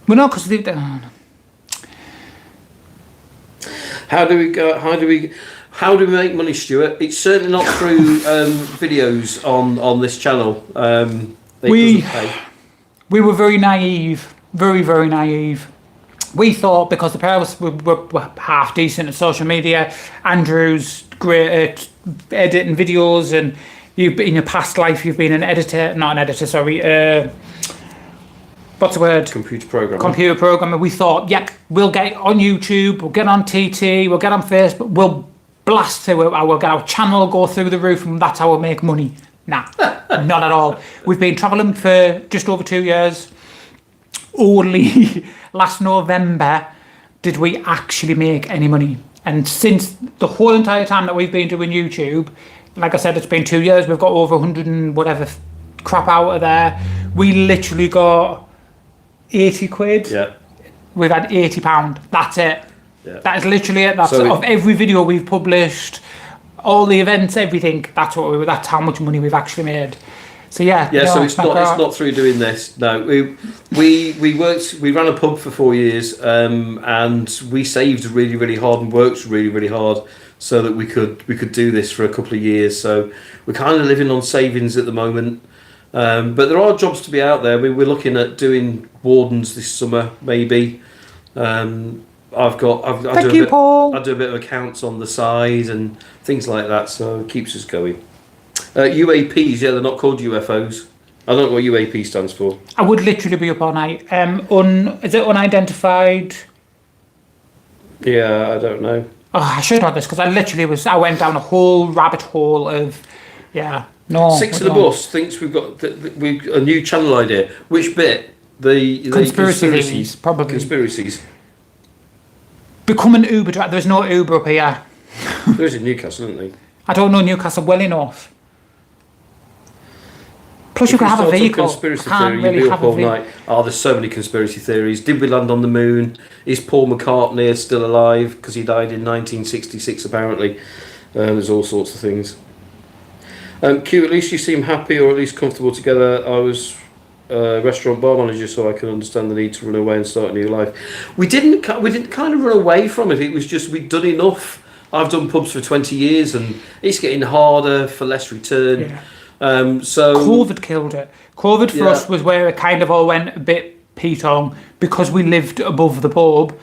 Well, no, because How do we make money, Stuart? It's certainly not through videos on this channel. It doesn't pay. we were very naive, very, very naive. We thought because the pair of us were half decent at social media, Andrew's great at editing videos, and in your past life you've been what's the word? Computer programmer. We thought, yep, we'll get on YouTube, we'll get on TT, we'll get on Facebook, we'll blast through it, we'll get our channel go through the roof, and that's how we'll make money. Nah, not at all. We've been travelling for just over 2 years. Only last November did we actually make any money. And since the whole entire time that we've been doing YouTube, like I said, it's been 2 years, we've got over 100 and whatever crap out of there. We literally got 80 quid. Yeah. We've had £80. That's it. Yeah. That is literally it. That's So of every video we've published, all the events, everything. That's how much money we've actually made. So yeah. Yeah. No, So it's not through doing this. No, we worked. We ran a pub for 4 years, and we saved really, really hard and worked really, really hard so that we could do this for a couple of years. So we're kind of living on savings at the moment. But there are jobs to be out there. We're looking at doing wardens this summer, maybe. I do a bit of accounts on the side and things like that, so it keeps us going. UAPs, yeah, they're not called UFOs. I don't know what UAP stands for. I would literally be up all night. Is it unidentified? Yeah, I don't know. Oh, I should know this because I went down a whole rabbit hole of, no. Six of the bus thinks we've got a new channel idea. Which bit? The Conspiracies, probably. Conspiracies. Become an Uber driver. There's no Uber up here. There's in Newcastle, isn't there? I don't know Newcastle well enough. Plus, you can have a vehicle. Conspiracy theory, you'll be up all night. Oh, there's so many conspiracy theories. Did we land on the moon? Is Paul McCartney still alive? Because he died in 1966, apparently. There's all sorts of things. Q, at least you seem happy or at least comfortable together. I was restaurant bar manager, so I can understand the need to run away and start a new life. We didn't kind of run away from it. It was just we'd done enough. I've done pubs for 20 years, and it's getting harder for less return. Yeah. So COVID killed it. COVID for us was where it kind of all went a bit peat-on because we lived above the pub.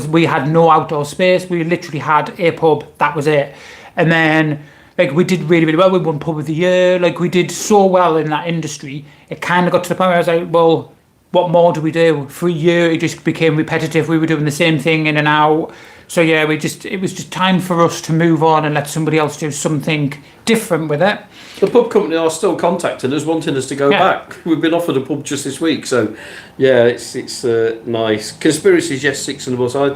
We had no outdoor space. We literally had a pub. That was it. And then we did really, really well. We won pub of the year. We did so well in that industry. It kind of got to the point where I was like, well, what more do we do? For a year, it just became repetitive. We were doing the same thing in and out. So yeah, it was just time for us to move on and let somebody else do something different with it. The pub company are still contacting us, wanting us to go back. We've been offered a pub just this week, so yeah, it's nice. Conspiracies, yes, 6 on the bus. I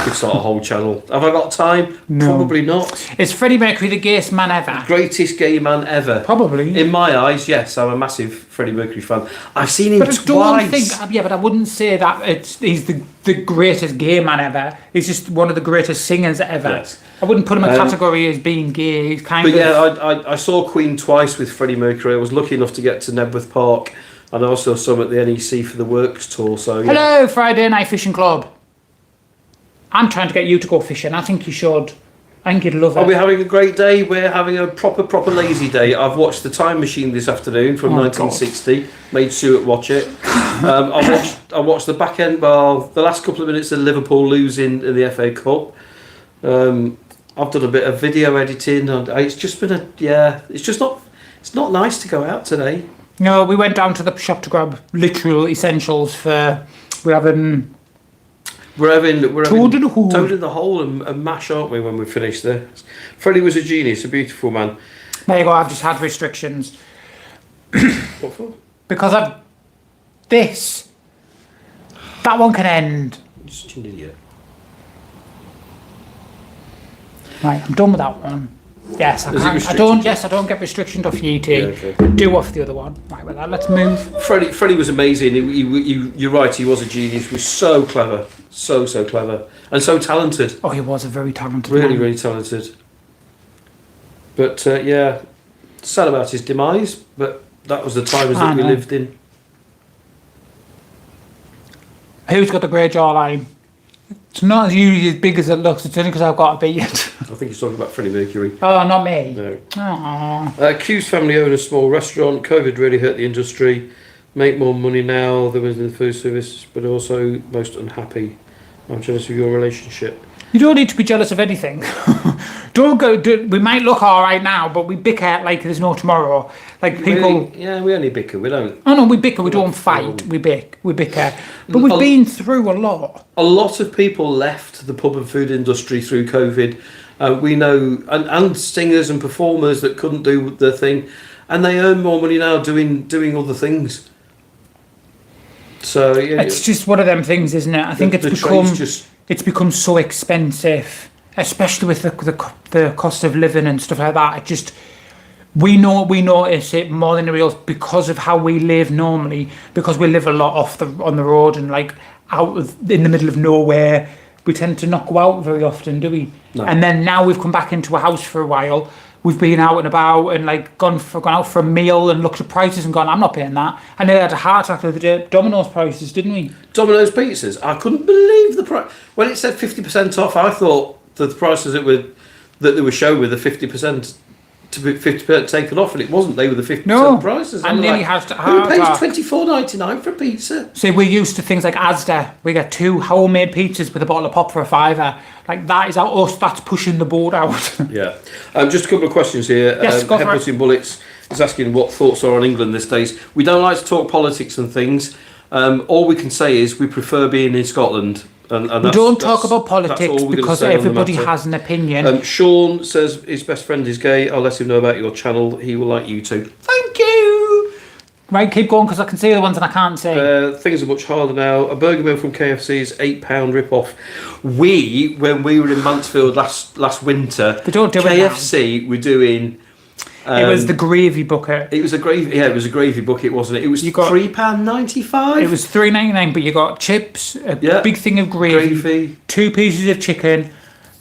could start a whole channel. Have I got time? No. Probably not. Is Freddie Mercury the gayest man ever? Greatest gay man ever. Probably. In my eyes, yes. I'm a massive Freddie Mercury fan. I've seen him twice. But I wouldn't say that he's the greatest gay man ever. He's just one of the greatest singers ever. Yes. I wouldn't put him in a category as being gay. He's I saw Queen twice with Freddie Mercury. I was lucky enough to get to Nebworth Park, and I also saw him at the NEC for the Works tour. So yeah. Hello, Friday Night Fishing Club. I'm trying to get you to go fishing. I think you should. I think you'd love it. Are we having a great day? We're having a proper lazy day. I've watched The Time Machine this afternoon from 1960. God. Made Stuart watch it. I watched the back end. Well, the last couple of minutes of Liverpool losing in the FA Cup. I've done a bit of video editing. It's just been it's not nice to go out today. No, we went down to the shop to grab literal essentials for. We're having Toad in the hole and mash, aren't we, when we finish this? Freddie was a genius, a beautiful man. There you go, I've just had restrictions. What for? Because of this. That one can end. You're such an idiot. Right, I'm done with that one. Yes, I don't get restrictions off you two. Yeah, okay. Do off the other one. Right, well, let's move. Freddie was amazing. You're right. He was a genius. He was so clever, so clever, and so talented. Oh, he was a very talented. Really talented. But sad about his demise. But that was the times that we lived in. Who's got the grey jawline? It's not as usually as big as it looks. It's only because I've got a beard. I think he's talking about Freddie Mercury. Oh, not me. No. Aww. Q's family own a small restaurant. COVID really hurt the industry. Make more money now than was in the food service, but also most unhappy. I'm jealous of your relationship. You don't need to be jealous of anything. We might look all right now, but we bicker like there's no tomorrow. Like people. Really? Yeah, we only bicker. We don't. Oh no, we bicker. We don't fight. We bicker. But we've been through a lot. A lot of people left the pub and food industry through COVID. We know, and singers and performers that couldn't do their thing, and they earn more money now doing other things. So yeah, it's just one of them things, isn't it? I think it's become so expensive, especially with the cost of living and stuff like that. It just we notice it more than anybody else because of how we live normally. Because we live a lot on the road and like in the middle of nowhere. We tend to not go out very often, do we? No. And then now we've come back into a house for a while. We've been out and about and like gone out for a meal and looked at prices and gone, I'm not paying that. And they had a heart attack the other day. Domino's prices, didn't we? Domino's pizzas. I couldn't believe the price. When it said 50% off, I thought that the prices that they were showing were the 50% to be 50% taken off, and it wasn't. They were the 50% prices. And nearly has to. Who pays $24.99 for a pizza? See, we're used to things like Asda. We get 2 homemade pizzas with a bottle of pop for $5. Like that is us. That's pushing the board out. Yeah. Just a couple of questions here. Yes, go for it. Headbutting Bullets is asking what thoughts are on England these days. We don't like to talk politics and things. All we can say is we prefer being in Scotland. And we don't talk about politics because everybody has an opinion. Sean says his best friend is gay. I'll let him know about your channel. He will like you too. Thank you. Right, keep going because I can see the ones and I can't see. Things are much harder now. A burger meal from KFC's £8 rip-off. When we were in Mansfield last winter, they don't do KFC were doing. It was the gravy bucket. It was a gravy. Yeah, it was a gravy bucket, wasn't it? It was £3.95. It was $3.99, but you got chips, a big thing of gravy, 2 pieces of chicken,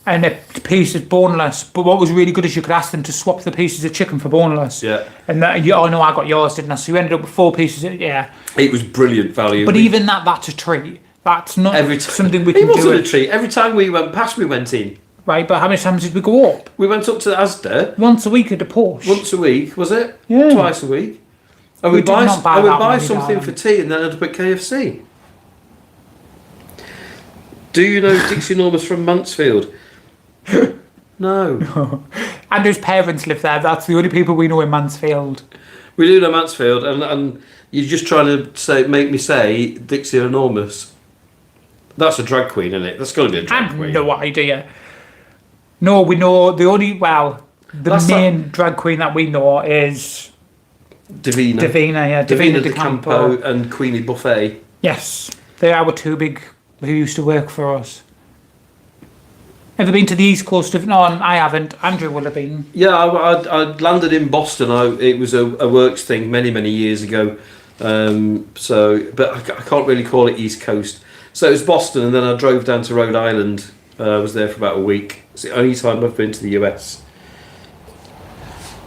and a piece of boneless. But what was really good is you could ask them to swap the pieces of chicken for boneless. Yeah. And I got yours, didn't I? So you ended up with 4 pieces. It was brilliant value. But even that's a treat. That's not something we can do. It wasn't a treat. Every time we went past, we went in. Right, but how many times did we go up? We went up to Asda. Once a week at the Porsche. Once a week, was it? Yeah. Twice a week. And we'd buy something for tea and then end up at KFC. Do you know Dixie Enormous from Mansfield? No. Andrew's parents live there. That's the only people we know in Mansfield. We do know Mansfield, and you're just trying to make me say Dixie Enormous. That's a drag queen, isn't it? That's got to be a drag queen. I have no idea. No, we know the main drag queen that we know is Davina. Davina de Campo and Queenie Buffet. Yes, they are our 2 big who used to work for us. Ever been to the East Coast of? No, I haven't. Andrew will have been. Yeah, I landed in Boston. It was a works thing many years ago. But I can't really call it East Coast. So it was Boston, and then I drove down to Rhode Island. I was there for about a week. It's the only time I've been to the US.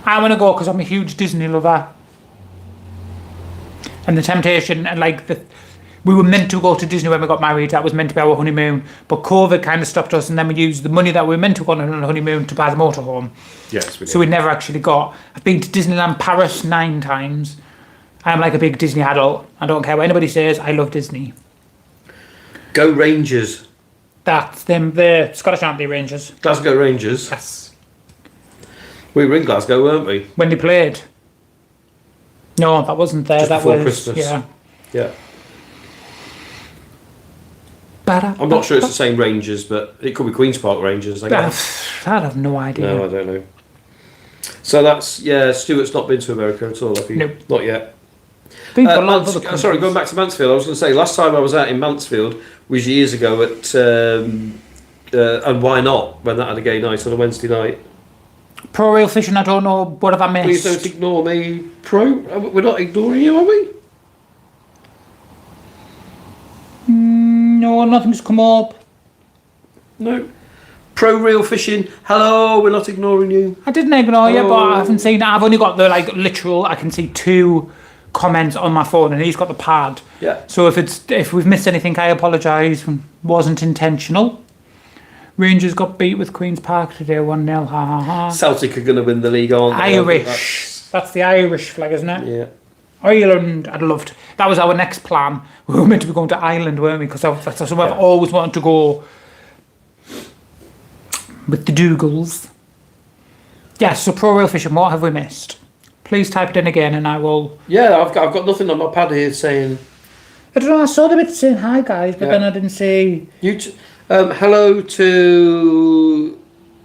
I want to go because I'm a huge Disney lover. And the temptation, and we were meant to go to Disney when we got married. That was meant to be our honeymoon. But COVID kind of stopped us, and then we used the money that we were meant to go on a honeymoon to buy the motorhome. Yes, we did. So we never actually got. I've been to Disneyland Paris 9 times. I'm like a big Disney adult. I don't care what anybody says. I love Disney. Go Rangers. That's them, the Scottish Andy Rangers. Glasgow Rangers. Yes. We were in Glasgow, weren't we? When they played. No, that wasn't there. Just that before was Christmas. Yeah. I'm not sure it's the same Rangers, but it could be Queen's Park Rangers, I guess. I have no idea. No, I don't know. So that's, Stuart's not been to America at all, have you? No. Not yet. Sorry, going back to Mansfield, I was going to say, last time I was out in Mansfield was years ago at, and Why Not, when that had a gay night on a Wednesday night. Pro Real Fishing, I don't know, what have I missed? Please don't ignore me. We're not ignoring you, are we? No, nothing's come up. No. Pro Real Fishing, hello, we're not ignoring you. I didn't ignore you, but I haven't seen it. I've only got the literal, I can see 2 comments on my phone, and he's got the pad. Yeah. So if we've missed anything, I apologise. Wasn't intentional. Rangers got beat with Queen's Park today, 1-0. Ha ha ha. Celtic are going to win the league, aren't they? Irish. That's the Irish flag, isn't it? Yeah. Ireland, I'd love to. That was our next plan. We were meant to be going to Ireland, weren't we? Because that's somewhere I've always wanted to go with the Dougals. Yes, so Pro Rail Fishing, what have we missed? Please type it in again and I will... Yeah, I've got nothing on my pad here saying... I don't know, I saw the bit saying hi guys, but then I didn't say... Hello to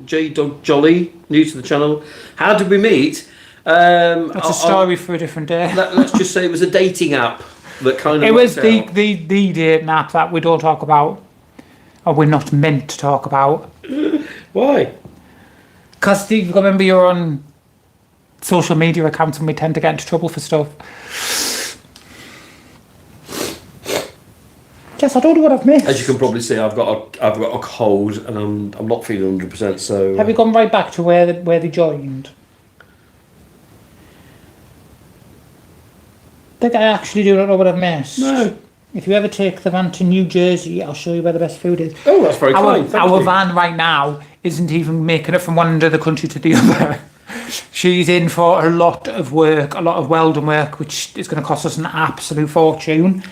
J. Dog Jolly, new to the channel. How did we meet? That's a story for a different day. Let's just say it was a dating app that kind of... It was the dating app that we don't talk about, or we're not meant to talk about. Why? Because you remember you're on social media accounts and we tend to get into trouble for stuff. Yes, I don't know what I've missed. As you can probably see, I've got a cold and I'm not feeling 100%. So have we gone right back to where they joined? I think I actually do not know what I've missed. No. If you ever take the van to New Jersey, I'll show you where the best food is. Oh, that's very kind. Thank Our you. van right now isn't even making it from one end of the country to the other. She's in for a lot of work, a lot of welding work, which is going to cost us an absolute fortune.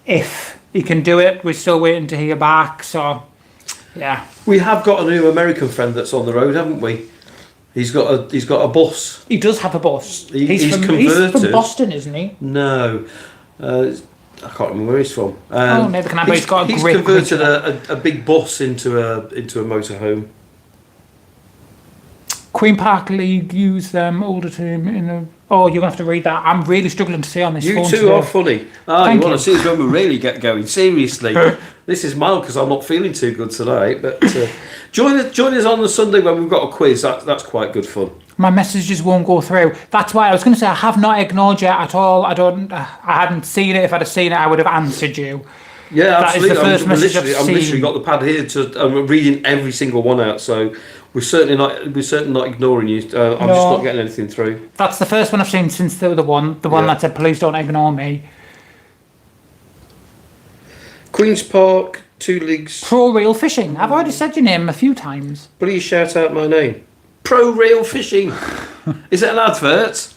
If he can do it, we're still waiting to hear back. So, yeah. We have got a new American friend that's on the road, haven't we? He's got a bus. He does have a bus. He's from Boston, isn't he? No. I can't remember where he's from. Neither can I, but he's got a great... He's converted a big bus into a motorhome. Queen Park League use them older team in a... Oh, you're going to have to read that. I'm really struggling to see on this phone. You two today. are funny. You want to see us when we really get going. Seriously. This is mild because I'm not feeling too good tonight. But join us on the Sunday when we've got a quiz. That's quite good fun. My messages won't go through. That's why I was going to say I have not ignored you at all. I hadn't seen it. If I'd have seen it, I would have answered you. Yeah, absolutely. That is the first message I've seen. Literally got the pad here I'm reading every single one out. So we're certainly not ignoring you. I'm just not getting anything through. That's the first one I've seen since the other one. The one that said, "Please don't ignore me." Queen's Park, 2 leagues. Pro Rail Fishing. I've already said your name a few times. Please shout out my name. Pro Rail Fishing. Is it an advert?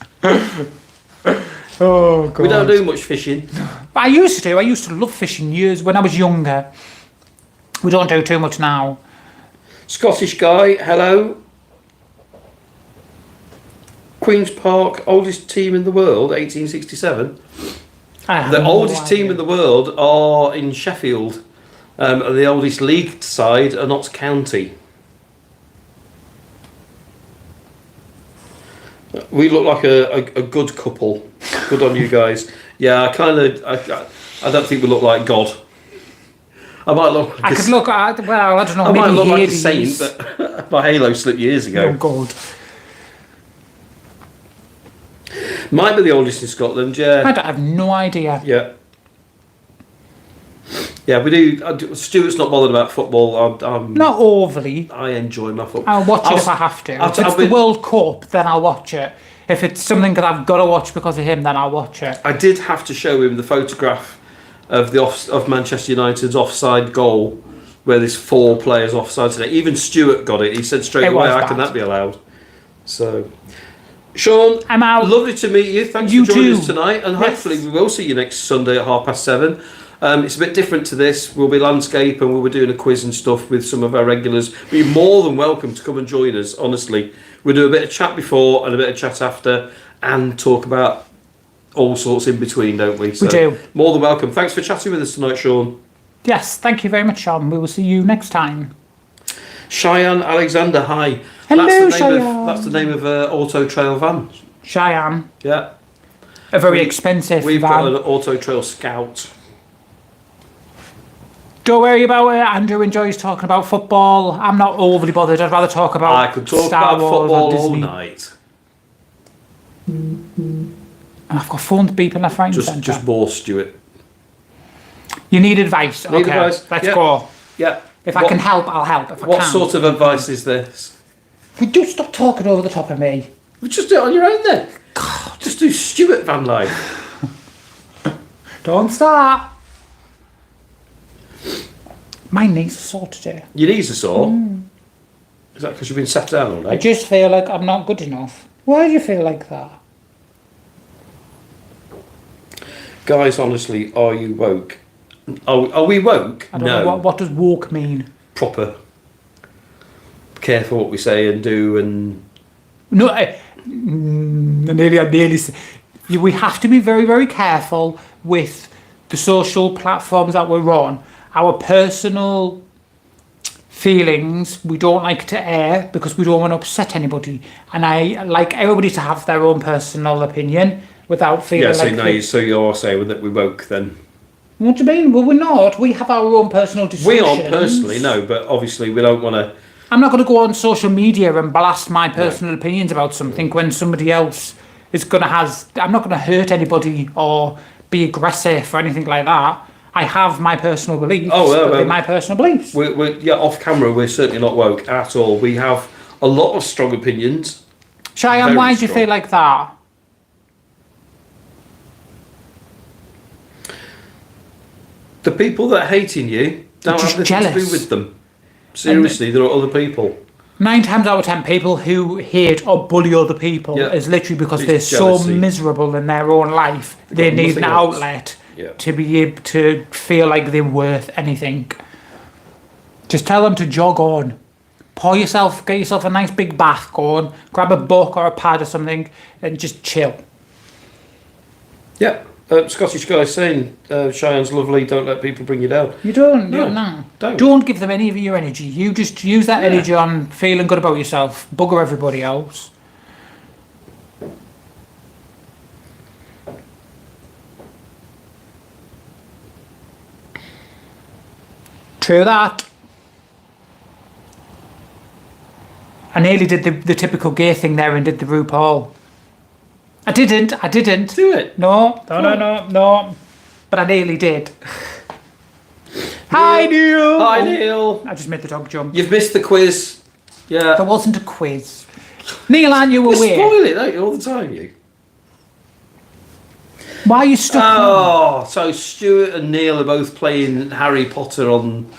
Oh God. We don't do much fishing. But I used to. I used to love fishing years when I was younger. We don't do too much now. Scottish guy, hello. Queen's Park, oldest team in the world, 1867. The oldest team in the world are in Sheffield. The oldest league side are Notts County. We look like a good couple. Good on you guys. Yeah, I don't think we look like God. I might look like I don't know. I might look like a Hades. saint, but my halo slipped years ago. Oh God. Might be the oldest in Scotland, yeah. I have no idea. Yeah. Yeah, we do. Stuart's not bothered about football. Not overly. I enjoy my football. I'll watch it if I have to. If it's the World Cup, then I'll watch it. If it's something that I've got to watch because of him, then I'll watch it. I did have to show him the photograph of of Manchester United's offside goal, where there's 4 players offside today. Even Stuart got it. He said straight away, "How can that be allowed?" So, Sean, I'm out. Lovely to meet you. Thanks for joining us tonight, and hopefully we will see you next Sunday at 7:30. It's a bit different to this. We'll be landscape and we'll be doing a quiz and stuff with some of our regulars. But you're more than welcome to come and join us, honestly. We'll do a bit of chat before and a bit of chat after and talk about all sorts in between, don't we? So, we do. More than welcome. Thanks for chatting with us tonight, Sean. Yes, thank you very much, Sean. We will see you next time. Cheyenne Alexander, hi. Hello, Cheyenne. That's the name of Auto Trail van. Cheyenne. Yeah. A very expensive We've van. got an Auto Trail Scout. Don't worry about it. Andrew enjoys talking about football. I'm not overly bothered. I'd rather talk about I could talk Star about Wars football or Disney. all night. I've got phones beeping left, right, and Just centre. more, Stuart. You need advice. Need Okay, advice? let's Yeah. go. Yeah. If I can help, I'll help. If I What can't, sort of advice is this? Would you stop talking over the top of me? Well, just do it on your own then. God. Just do Stuart VanLife. Don't start. My knees are sore today. Your knees are sore? Is that because you've been sat down all I day? just feel like I'm not good enough. Why do you feel like that? Guys, honestly, are you woke? Are we woke? I don't know what does woke mean. Proper. Careful what we say and do, and No, I nearly said. We have to be very, very careful with the social platforms that we're on. Our personal feelings we don't like to air because we don't want to upset anybody. And I like everybody to have their own personal opinion without feeling so you're saying that we woke then? What do you mean? Well, we're not. We have our own personal decisions. We aren't personally, no, but obviously we don't want to. I'm not going to go on social media and blast my personal opinions about something when somebody else is going to I'm not going to hurt anybody or be aggressive or anything like that. I have my personal beliefs. They're my personal beliefs. We're off camera, we're certainly not woke at all. We have a lot of strong opinions. Cheyenne, why do you feel like that? The people that are hating you don't have anything to do with them. Seriously, there are other people. 9 times out of 10 people who hate or bully other people is literally because they're so miserable in their own life. They need an outlet to be able to feel like they're worth anything. Just tell them to jog on. Get yourself a nice big bath going, grab a book or a pad or something and just chill. Yeah. Scottish guy saying, Cheyenne's lovely, don't let people bring you down. You don't, no. Don't give them any of your energy. You just use that energy on feeling good about yourself. Bugger everybody else. True that. I nearly did the typical gay thing there and did the RuPaul. I didn't. Do it. No. But I nearly did. Hi, Neil. Hi, Neil. I just made the dog jump. You've missed the quiz. Yeah. There wasn't a quiz. Neil, aren't you aware? You spoil it, don't you, all the time, you? Why are you stuck? So Stuart and Neil are both playing Harry Potter on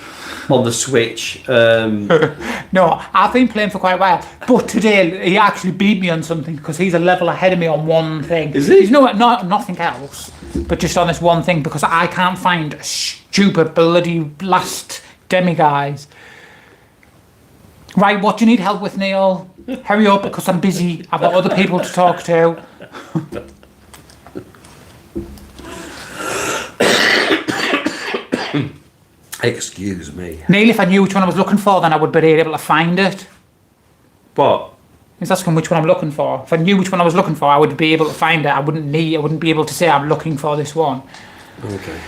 the Switch. No, I've been playing for quite a while. But today, he actually beat me on something because he's a level ahead of me on one thing. Is he? He's nothing else, but just on this one thing because I can't find a stupid bloody last demiguise. Right, what do you need help with, Neil? Hurry up because I'm busy. I've got other people to talk to. Excuse me. Neil, if I knew which one I was looking for, then I would be able to find it. What? He's asking which one I'm looking for. If I knew which one I was looking for, I would be able to find it. I wouldn't be able to say I'm looking for this one. Okay.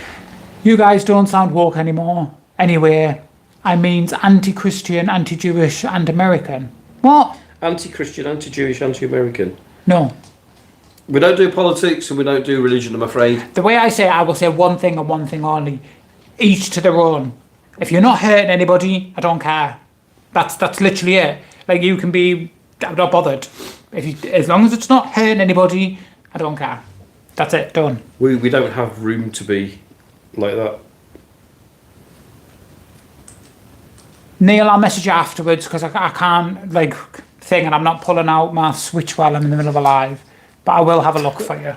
You guys don't sound woke anymore. Anyway, I mean anti-Christian, anti-Jewish, and American. What? Anti-Christian, anti-Jewish, anti-American. No. We don't do politics and we don't do religion, I'm afraid. The way I say it, I will say one thing and one thing only. Each to their own. If you're not hurting anybody, I don't care. That's literally it. Like you can be, I'm not bothered. As long as it's not hurting anybody, I don't care. That's it, done. We don't have room to be like that. Neil, I'll message you afterwards because I can't thing and I'm not pulling out my Switch while I'm in the middle of a live. But I will have a look for you.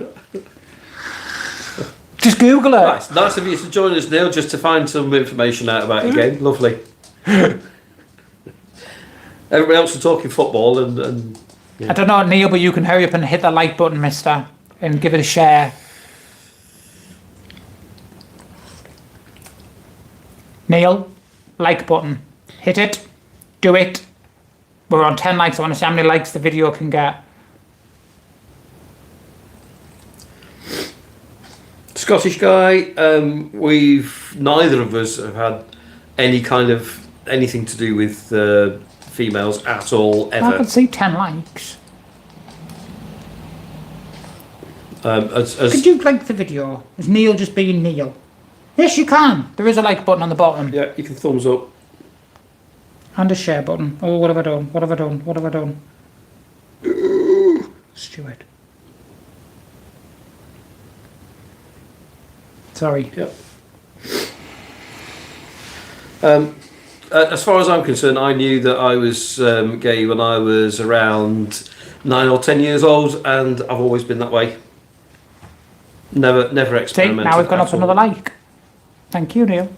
Just Google it. Nice of you to join us, Neil, just to find some information out about your game. Lovely. Everybody else is talking football and yeah. I don't know, Neil, but you can hurry up and hit the like button, mister, and give it a share. Neil, like button. Hit it. Do it. We're on 10 likes. I want to see how many likes the video can get. Scottish guy, we've neither of us have had any kind of anything to do with females at all ever. I can see 10 likes. Could you like the video? Is Neil just being Neil? Yes, you can. There is a like button on the bottom. Yeah, you can thumbs up. And a share button. Oh, what have I done? What have I done? What have I done? Stuart. Sorry. Yep. As far as I'm concerned, I knew that I was gay when I was around 9 or 10 years old, and I've always been that way. Never See, experimented. now we've gone at up all. another like. Thank you, Neil.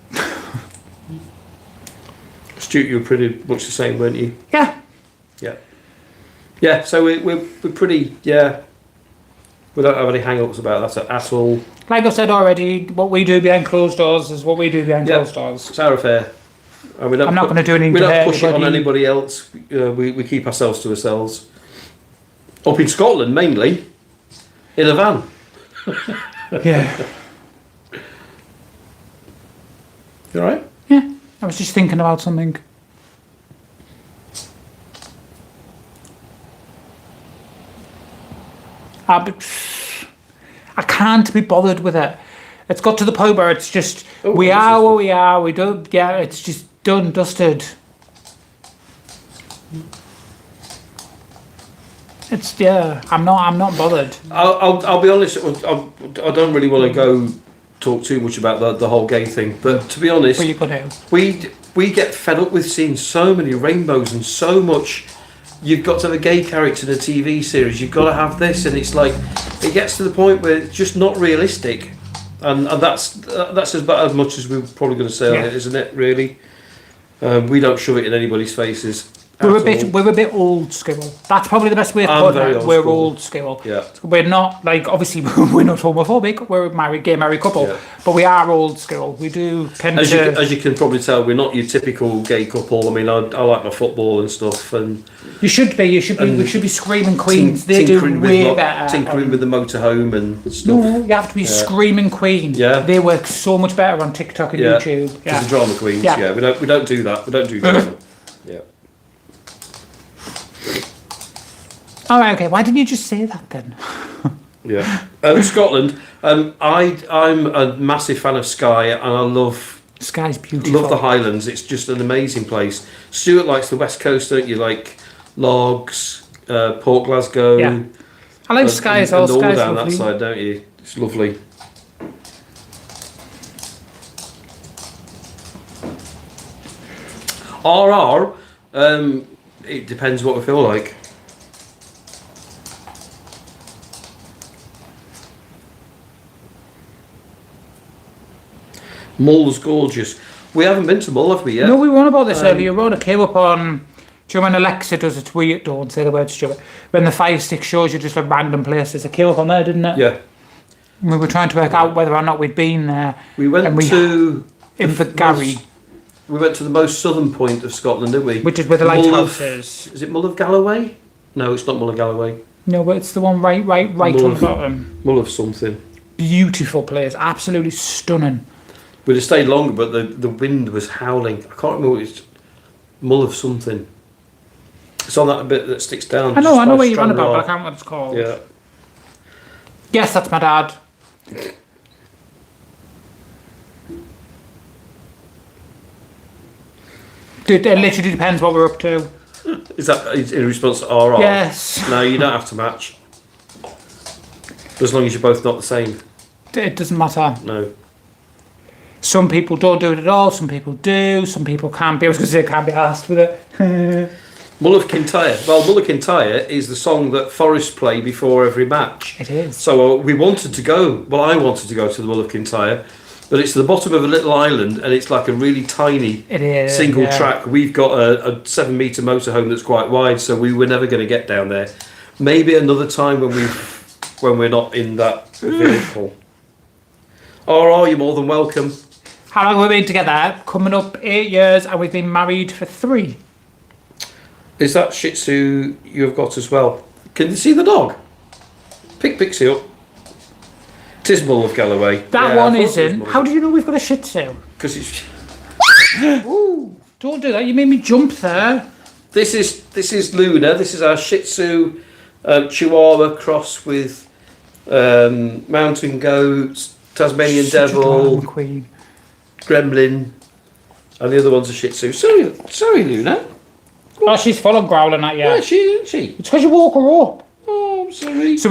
Stuart, you were pretty much the same, weren't you? Yeah. Yeah. Yeah, so we're pretty, yeah. We don't have any hang-ups about that at all. Like I said already, what we do behind closed doors is what we do behind closed doors. It's our affair. And we don't I'm not going to do anything We to don't hurt push it on anybody. anybody else. We keep ourselves to ourselves. Up in Scotland, mainly, in a van. Yeah. You all right? Yeah. I was just thinking about something. I can't be bothered with it. It's got to the point where it's just, we are what we are, we don't, yeah, it's just done, dusted. It's, yeah, I'm not bothered. I'll be honest, I don't really want to talk too much about the whole gay thing, but to be honest, But you could do. we get fed up with seeing so many rainbows and so much. You've got to have a gay character in a TV series. You've got to have this, and it's like it gets to the point where it's just not realistic, and that's about as much as we're probably going to say on it, isn't it? Really, we don't shove it in anybody's faces. We're a bit old school. That's probably the best way of putting it. We're old school. Yeah. We're not like, obviously we're not homophobic. We're a gay married couple, but we are old school. We do tend to. As you can probably tell, we're not your typical gay couple. I mean, I like my football and stuff, and you should be. We should be screaming queens. They do way better. Tinkering with the motorhome and stuff. No, you have to be screaming queen. Yeah. They work so much better on TikTok and YouTube. Yeah. The drama queens. Yeah. We don't do that. We don't do that. Yeah. All right. Okay. Why didn't you just say that then? Yeah. Scotland. I'm a massive fan of Skye, and I love Skye's beautiful. Love the Highlands. It's just an amazing place. Stuart likes the West Coast, don't you? Like Logs, Port Glasgow. Yeah. I like Skye as well. And all Skye's down lovely. that side, don't you? It's lovely. RR. It depends what we feel like. Mull's gorgeous. We haven't been to Mull, have we yet? No, we were on about this earlier on. It came up on. Do you know when Alexa does its weird? Don't say the word, Stuart. When the Fire Stick shows you just like random places, it came up on there, didn't it? Yeah. And we were trying to work out whether or not we'd been there. We went to Invergary. We went to the most southern point of Scotland, didn't we? Which is where the lighthouse is. Is it Mull of Galloway? No, it's not Mull of Galloway. No, but it's the one right on the bottom. Mull of something. Beautiful place, absolutely stunning. We'd have stayed longer, but the wind was howling. I can't remember what it's. Mull of something. It's on that bit that sticks down. I know what you're on about, but I can't remember what it's called. Yeah. Yes, that's my dad. Dude, it literally depends what we're up to. Is that in response to RR? Yes. No, you don't have to match. As long as you're both not the same. It doesn't matter. No. Some people don't do it at all, some people do, some people can't be. I was going to say can't be asked with it. Mull of Kintyre. Well, Mull of Kintyre is the song that Forest play before every match. It is. So we wanted to go, well, I wanted to go to the Mull of Kintyre, but it's the bottom of a little island and it's like a really tiny single track. We've got a 7-metre motorhome that's quite wide, so we were never going to get down there. Maybe another time when we're not in that vehicle. RR, you're more than welcome. How long have we been together? Coming up 8 years, and we've been married for 3. Is that Shih Tzu you've got as well? Can you see the dog? Pick Pixie up. Tis Mull of Galloway. That one isn't. How do you know we've got a Shih Tzu? Because it's. Ooh, don't do that. You made me jump there. This is Luna. This is our Shih Tzu Chihuahua cross with mountain goats, Tasmanian devil, Queen. gremlin, and the other one's a Shih Tzu. Sorry, Luna. Oh, she's full of growling at you. Yeah, she isn't she? It's because you woke her up. Oh, I'm sorry. So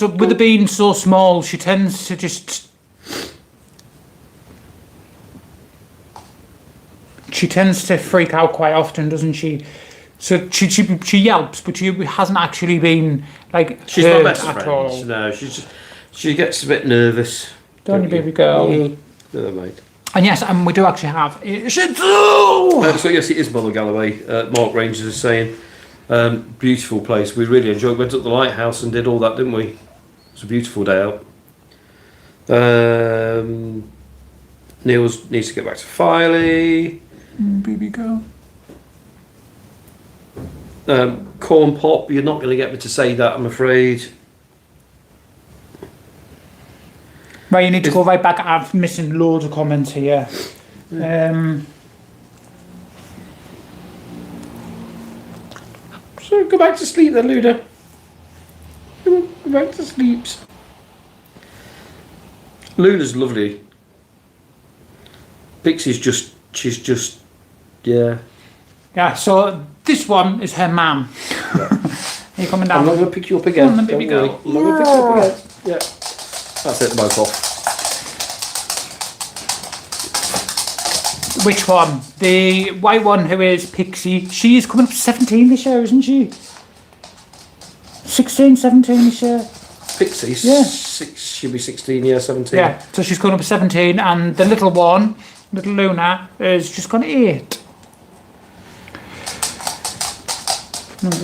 with her being so small, she tends to just She tends to freak out quite often, doesn't she? So she yelps, but she hasn't actually been like She's my hurt best at friend. all. No, she gets a bit nervous. Don't you, baby girl? Never mind. And yes, and we do actually have a Shih Tzu! So yes, it is Mother Galloway. Mark Rangers is saying, beautiful place. We really enjoyed. Went up the lighthouse and did all that, didn't we? It was a beautiful day out. Neil needs to get back to Filey. Baby girl. Corn Pop, you're not going to get me to say that, I'm afraid. Right, you need to go right back. I'm missing loads of comments here. So go back to sleep then, Luda. Go back to sleep. Luna's lovely. Pixie's she's just, yeah. Yeah, so this one is her mum. Yeah. Are you coming down? I'm not going to pick you up again. Come on, baby Don't girl. worry. I'm not going to pick you up again. Yeah. That's it, both off. Which one? The white one who is Pixie. She is coming up to 17 this year, isn't she? 16, 17 this year. Pixie? Yeah. She'll be 16, yeah, 17. Yeah, so she's coming up to 17, and the little one, little Luna, is just gone 8.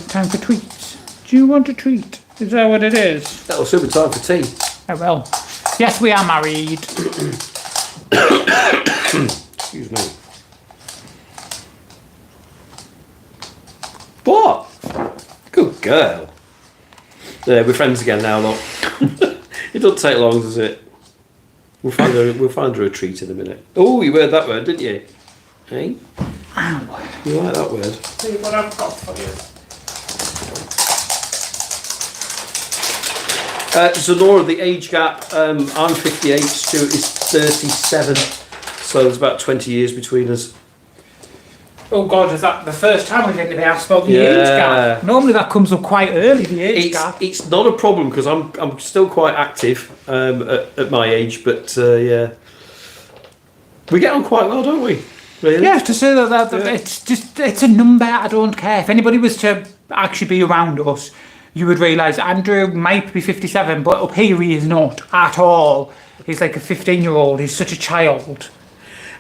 Time for tweets. Do you want a tweet? Is that what it is? That'll soon be time for tea. Oh well. Yes, we are married. Excuse me. What? Good girl. Yeah, we're friends again now, look. It doesn't take long, does it? We'll find her a treat in a minute. Oh, you heard that word, didn't you? Hey? Ow. You like that word? See what I've got for you. Sonora, the age gap, I'm 58, Stuart is 37, so there's about 20 years between us. Oh God, is that the first time we've been asked about the Yeah. age gap? Normally that comes up quite early, the age gap. It's not a problem because I'm still quite active at my age, but yeah, we get on quite well, don't we? Really? Yeah, to say that Yeah. it's a number. I don't care. If anybody was to actually be around us, you would realise Andrew might be 57, but up here he is not at all. He's like a 15-year-old. He's such a child.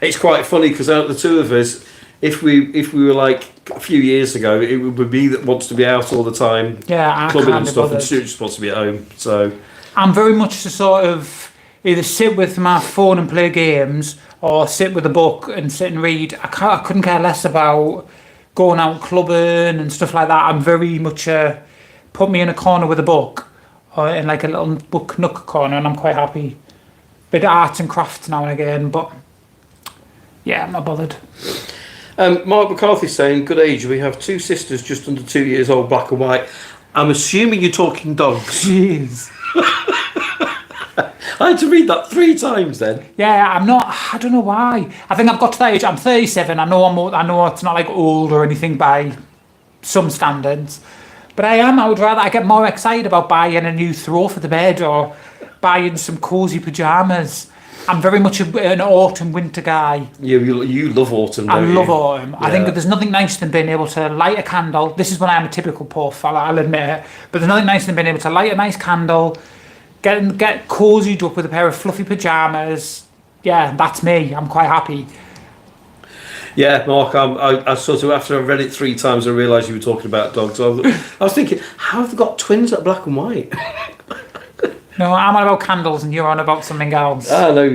It's quite funny because out of the two of us, if we were like a few years ago, it would be me that wants to be out all the time, Yeah, I clubbing can't and be stuff, and bothered. Stuart just wants to be at home. So I'm very much the sort of either sit with my phone and play games or sit with a book and sit and read. I couldn't care less about going out clubbing and stuff like that. I'm very much put me in a corner with a book or in like a little book nook corner and I'm quite happy. Bit of arts and crafts now and again, but yeah, I'm not bothered. Mark McCarthy's saying, good age, we have 2 sisters just under 2 years old, black and white. I'm assuming you're talking dogs. Jeez. I had to read that 3 times then. Yeah, I don't know why. I think I've got to that age. I'm 37. I know it's not like old or anything by some standards. But I would rather, I get more excited about buying a new throw for the bed or buying some cosy pyjamas. I'm very much an autumn winter guy. You love autumn, I don't love you? autumn. I think that there's nothing nicer than being able to light a candle. This is when I'm a typical poor fella, I'll admit it. But there's nothing nicer than being able to light a nice candle, get cozied up with a pair of fluffy pyjamas. Yeah, that's me. I'm quite happy. Yeah, Mark, I sort of, after I read it 3 times, I realised you were talking about dogs. I was thinking, how have they got twins that are black and white? No, I'm on about candles and you're on about something else. I know.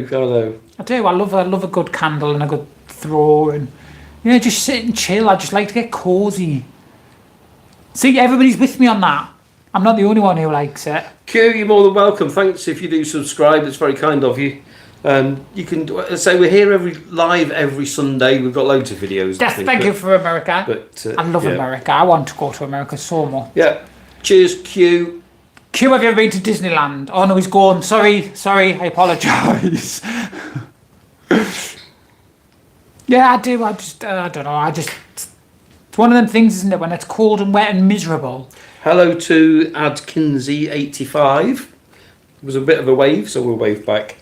I do. I love a good candle and a good throw and just sit and chill. I just like to get cosy. See, everybody's with me on that. I'm not the only one who likes it. Q, you're more than welcome. Thanks if you do subscribe. It's very kind of you. You can say we're here live every Sunday. We've got loads of videos. Yes, thank you for America. But I love America. I want to go to America so much. Yeah. Cheers, Q. Q, have you ever been to Disneyland? Oh no, he's gone. Sorry, I apologise. Yeah, I do. I don't know. It's one of them things, isn't it? When it's cold and wet and miserable. Hello to Adkinsey85. It was a bit of a wave, so we'll wave back.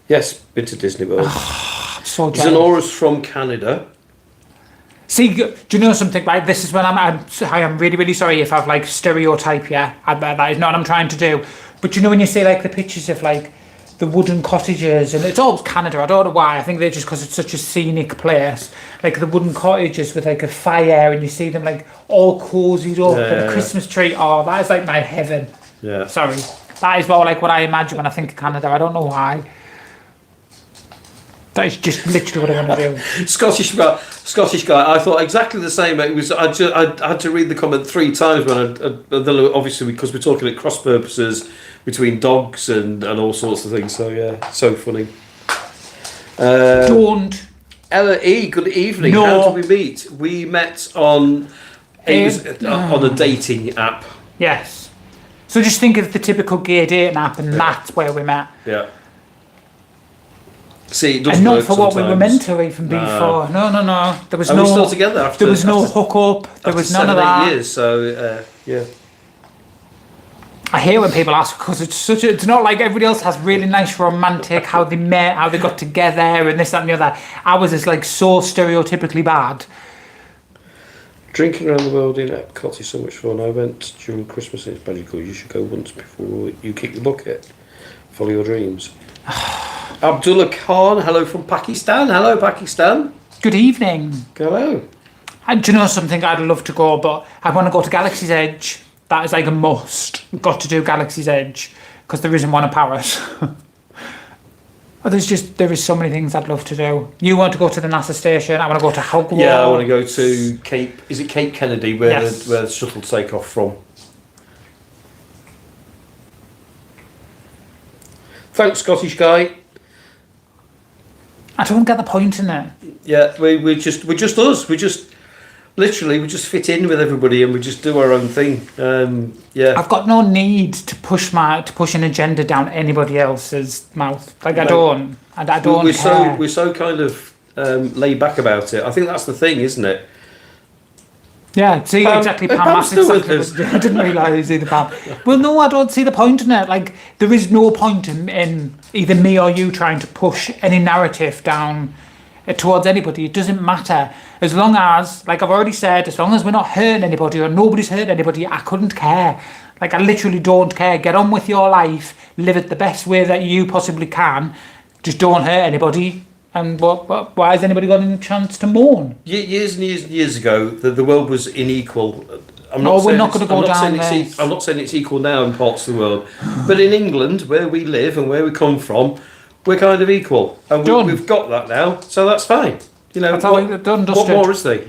Yes, been to Disney World. So jealous. Zenora's from Canada. See, do you know something? Like, this is when I am really, really sorry if I've like stereotype. Yeah, that is not what I'm trying to do. But you know when you see like the pictures of like the wooden cottages, and it's all Canada. I don't know why. I think they're just because it's such a scenic place. Like the wooden cottages with like a fire, and you see them like all cozied up and a Christmas tree. Oh, that is like my heaven. Yeah. Sorry, that is what I imagine when I think of Canada. I don't know why. That is just literally what I want to do. Scottish guy. I thought exactly the same. It was. I had to read the comment 3 times when obviously because we're talking at cross purposes between dogs and all sorts of things. So yeah, so funny. Don't. Ella E. Good evening. No. How did we meet? We met on on a dating app. Yes. So just think of the typical gay dating app, and that's where we met. Yeah. See, it doesn't And not work for what we were sometimes. meant to even be for. No. There was Are no. we still together after? There was no hook up. There was none of 7, 8 that. years. So yeah. I hate when people ask because it's not like everybody else has really nice romantic how they met, how they got together, and this, that, and the other. Ours is like so stereotypically bad. Drinking around the world in Epcot is so much fun. I went during Christmas and it's magical. You should go once before you kick the bucket. Follow your dreams. Abdullah Khan, hello from Pakistan. Hello, Pakistan. Good evening. Hello. And do you know something? I'd love to go, but I want to go to Galaxy's Edge. That is like a must. Got to do Galaxy's Edge because there isn't one in Paris. There is so many things I'd love to do. You want to go to the NASA station? I want to go to Hogwarts. Yeah, I want to go to Cape. Is it Cape Kennedy where Yes. where the shuttle take off from? Thanks, Scottish guy. I don't get the point in it. Yeah, we're just us. We just fit in with everybody and we just do our own thing. Yeah. I've got no need to push an agenda down anybody else's mouth. Like I don't We're care. so kind of laid back about it. I think that's the thing, isn't it? Yeah, see, exactly, Pam. Pam's That's still with exactly I didn't realise either, Pam. Well, no, I don't see the point in it. Like, there is no point in either me or you trying to push any narrative down towards anybody. It doesn't matter. As long as, like I've already said, as long as we're not hurting anybody or nobody's hurt anybody, I couldn't care. Like, I literally don't care. Get on with your life. Live it the best way that you possibly can. Just don't hurt anybody. And why has anybody got any chance to mourn? Years and years and years ago, the world was unequal. I'm we're not going to go down there. I'm not saying it's equal now in parts of the world, but in England, where we live and where we come from, we're kind of equal, and we've got that now, so that's fine. You know, That's how we've done, what dusted. more is there?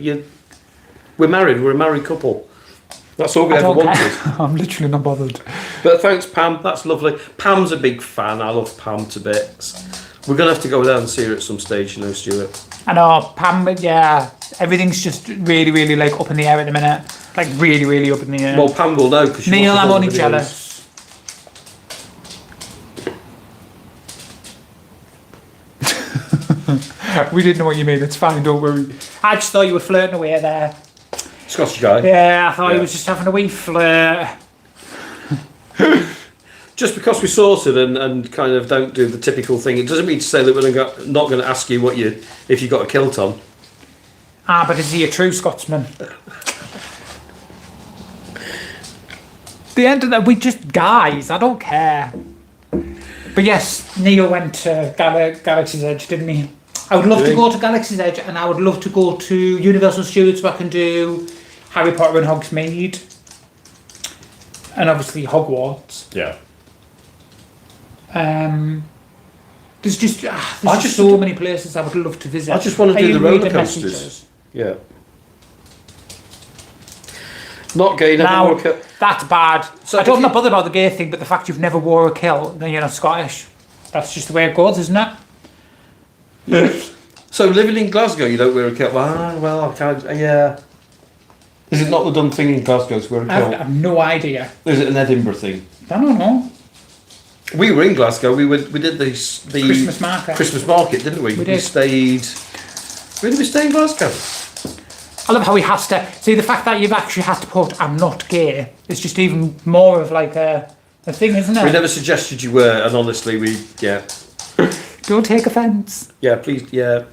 We're married. We're a married couple. That's all we I ever don't wanted. care. I'm literally not bothered. But thanks, Pam. That's lovely. Pam's a big fan. I love Pam to bits. We're going to have to go down and see her at some stage, you know, Stuart. I know, Pam, yeah, everything's just really, really, like, up in the air at the minute. Like, really, really up in the air. Well, Pam will know, because Neil, I'm only jealous. We didn't know what you mean, it's fine, don't worry. I just thought you were flirting away there. Scottish guy. Yeah, I thought he was just having a wee flirt. Just because we're sorted and kind of don't do the typical thing, it doesn't mean to say that we're not going to ask you if you got a kilt on. Ah, but is he a true Scotsman? The end of that, we just guys, I don't care. But yes, Neil went to Galaxy's Edge, didn't he? I would love to go to Galaxy's Edge, and I would love to go to Universal Studios so I can do Harry Potter and Hogsmeade. And obviously Hogwarts. Yeah. There's just so many places I would love to visit. I just want to Are do you the roller reading coasters. messages? Yeah. Not gay, never wore a kilt. That's bad. So I'm not bothered about the gay thing, but the fact you've never wore a kilt, then you're not Scottish. That's just the way it goes, isn't it? So living in Glasgow, you don't wear a kilt? Well, I can't. Yeah. Is it not the done thing in Glasgow to wear a kilt? I have no idea. Is it an Edinburgh thing? I don't know. We were in Glasgow. We did the Christmas market, didn't we? We did. Stayed. Where did we stay in Glasgow? I love how he has to see the fact that you've actually had to put "I'm not gay." It's just even more of like a thing, isn't it? We never suggested you were, and honestly, Don't take offence. yeah, please, yeah.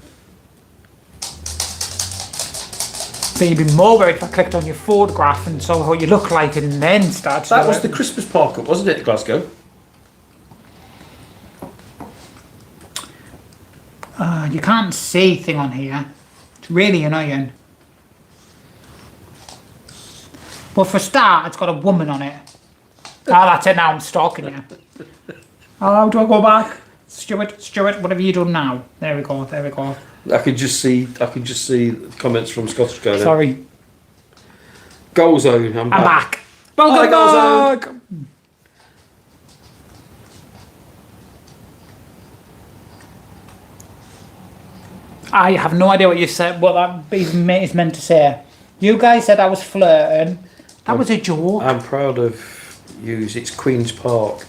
Then you'd be more worried if I clicked on your photograph and saw what you look like and then started. That was the Christmas park up, wasn't it, Glasgow? You can't see thing on here. It's really annoying. But for a start, it's got a woman on it. That's it now, I'm stalking you. How do I go back? Stuart, what have you done now? There we go. I can just see comments from Scottish Guy. Sorry. Goal zone. I'm back. Welcome Welcome back. I have no idea what you said. What that is meant to say. You guys said I was flirting. That was a joke. I'm proud of you. It's Queen's Park.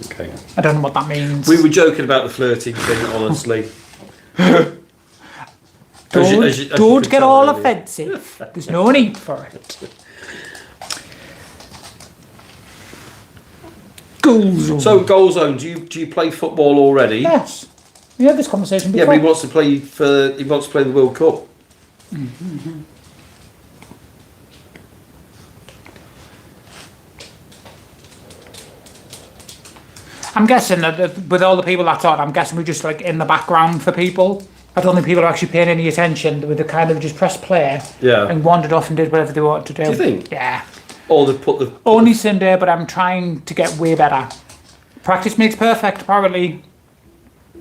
Okay. I don't know what that means. We were joking about the flirting thing, honestly. Don't get all offensive. There's no need for it. Goal zone. So, goal zone. Do you play football already? Yes. We had this conversation before. Yeah, but he wants to play the World Cup. Mm-hmm. I'm guessing that with all the people that's on, I'm guessing we're just like in the background for people. I don't think people are actually paying any attention. They kind of just pressed play and wandered off and did whatever they wanted to do. Do you think? Yeah. Or they put the... Only Sunday, but I'm trying to get way better. Practice makes perfect, apparently.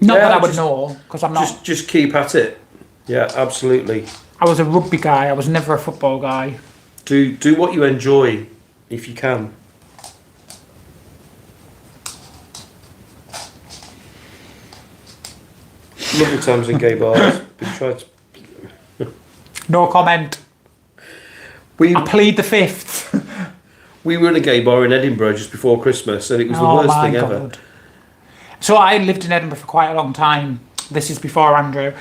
Not that I would know, because I'm not... Just keep at it. Yeah, absolutely. I was a rugby guy. I was never a football guy. Do what you enjoy, if you can. Lovely times in gay bars. No comment. I plead the fifth. We were in a gay bar in Edinburgh just before Christmas, and it was the worst thing ever. So I lived in Edinburgh for quite a long time. This is before Andrew.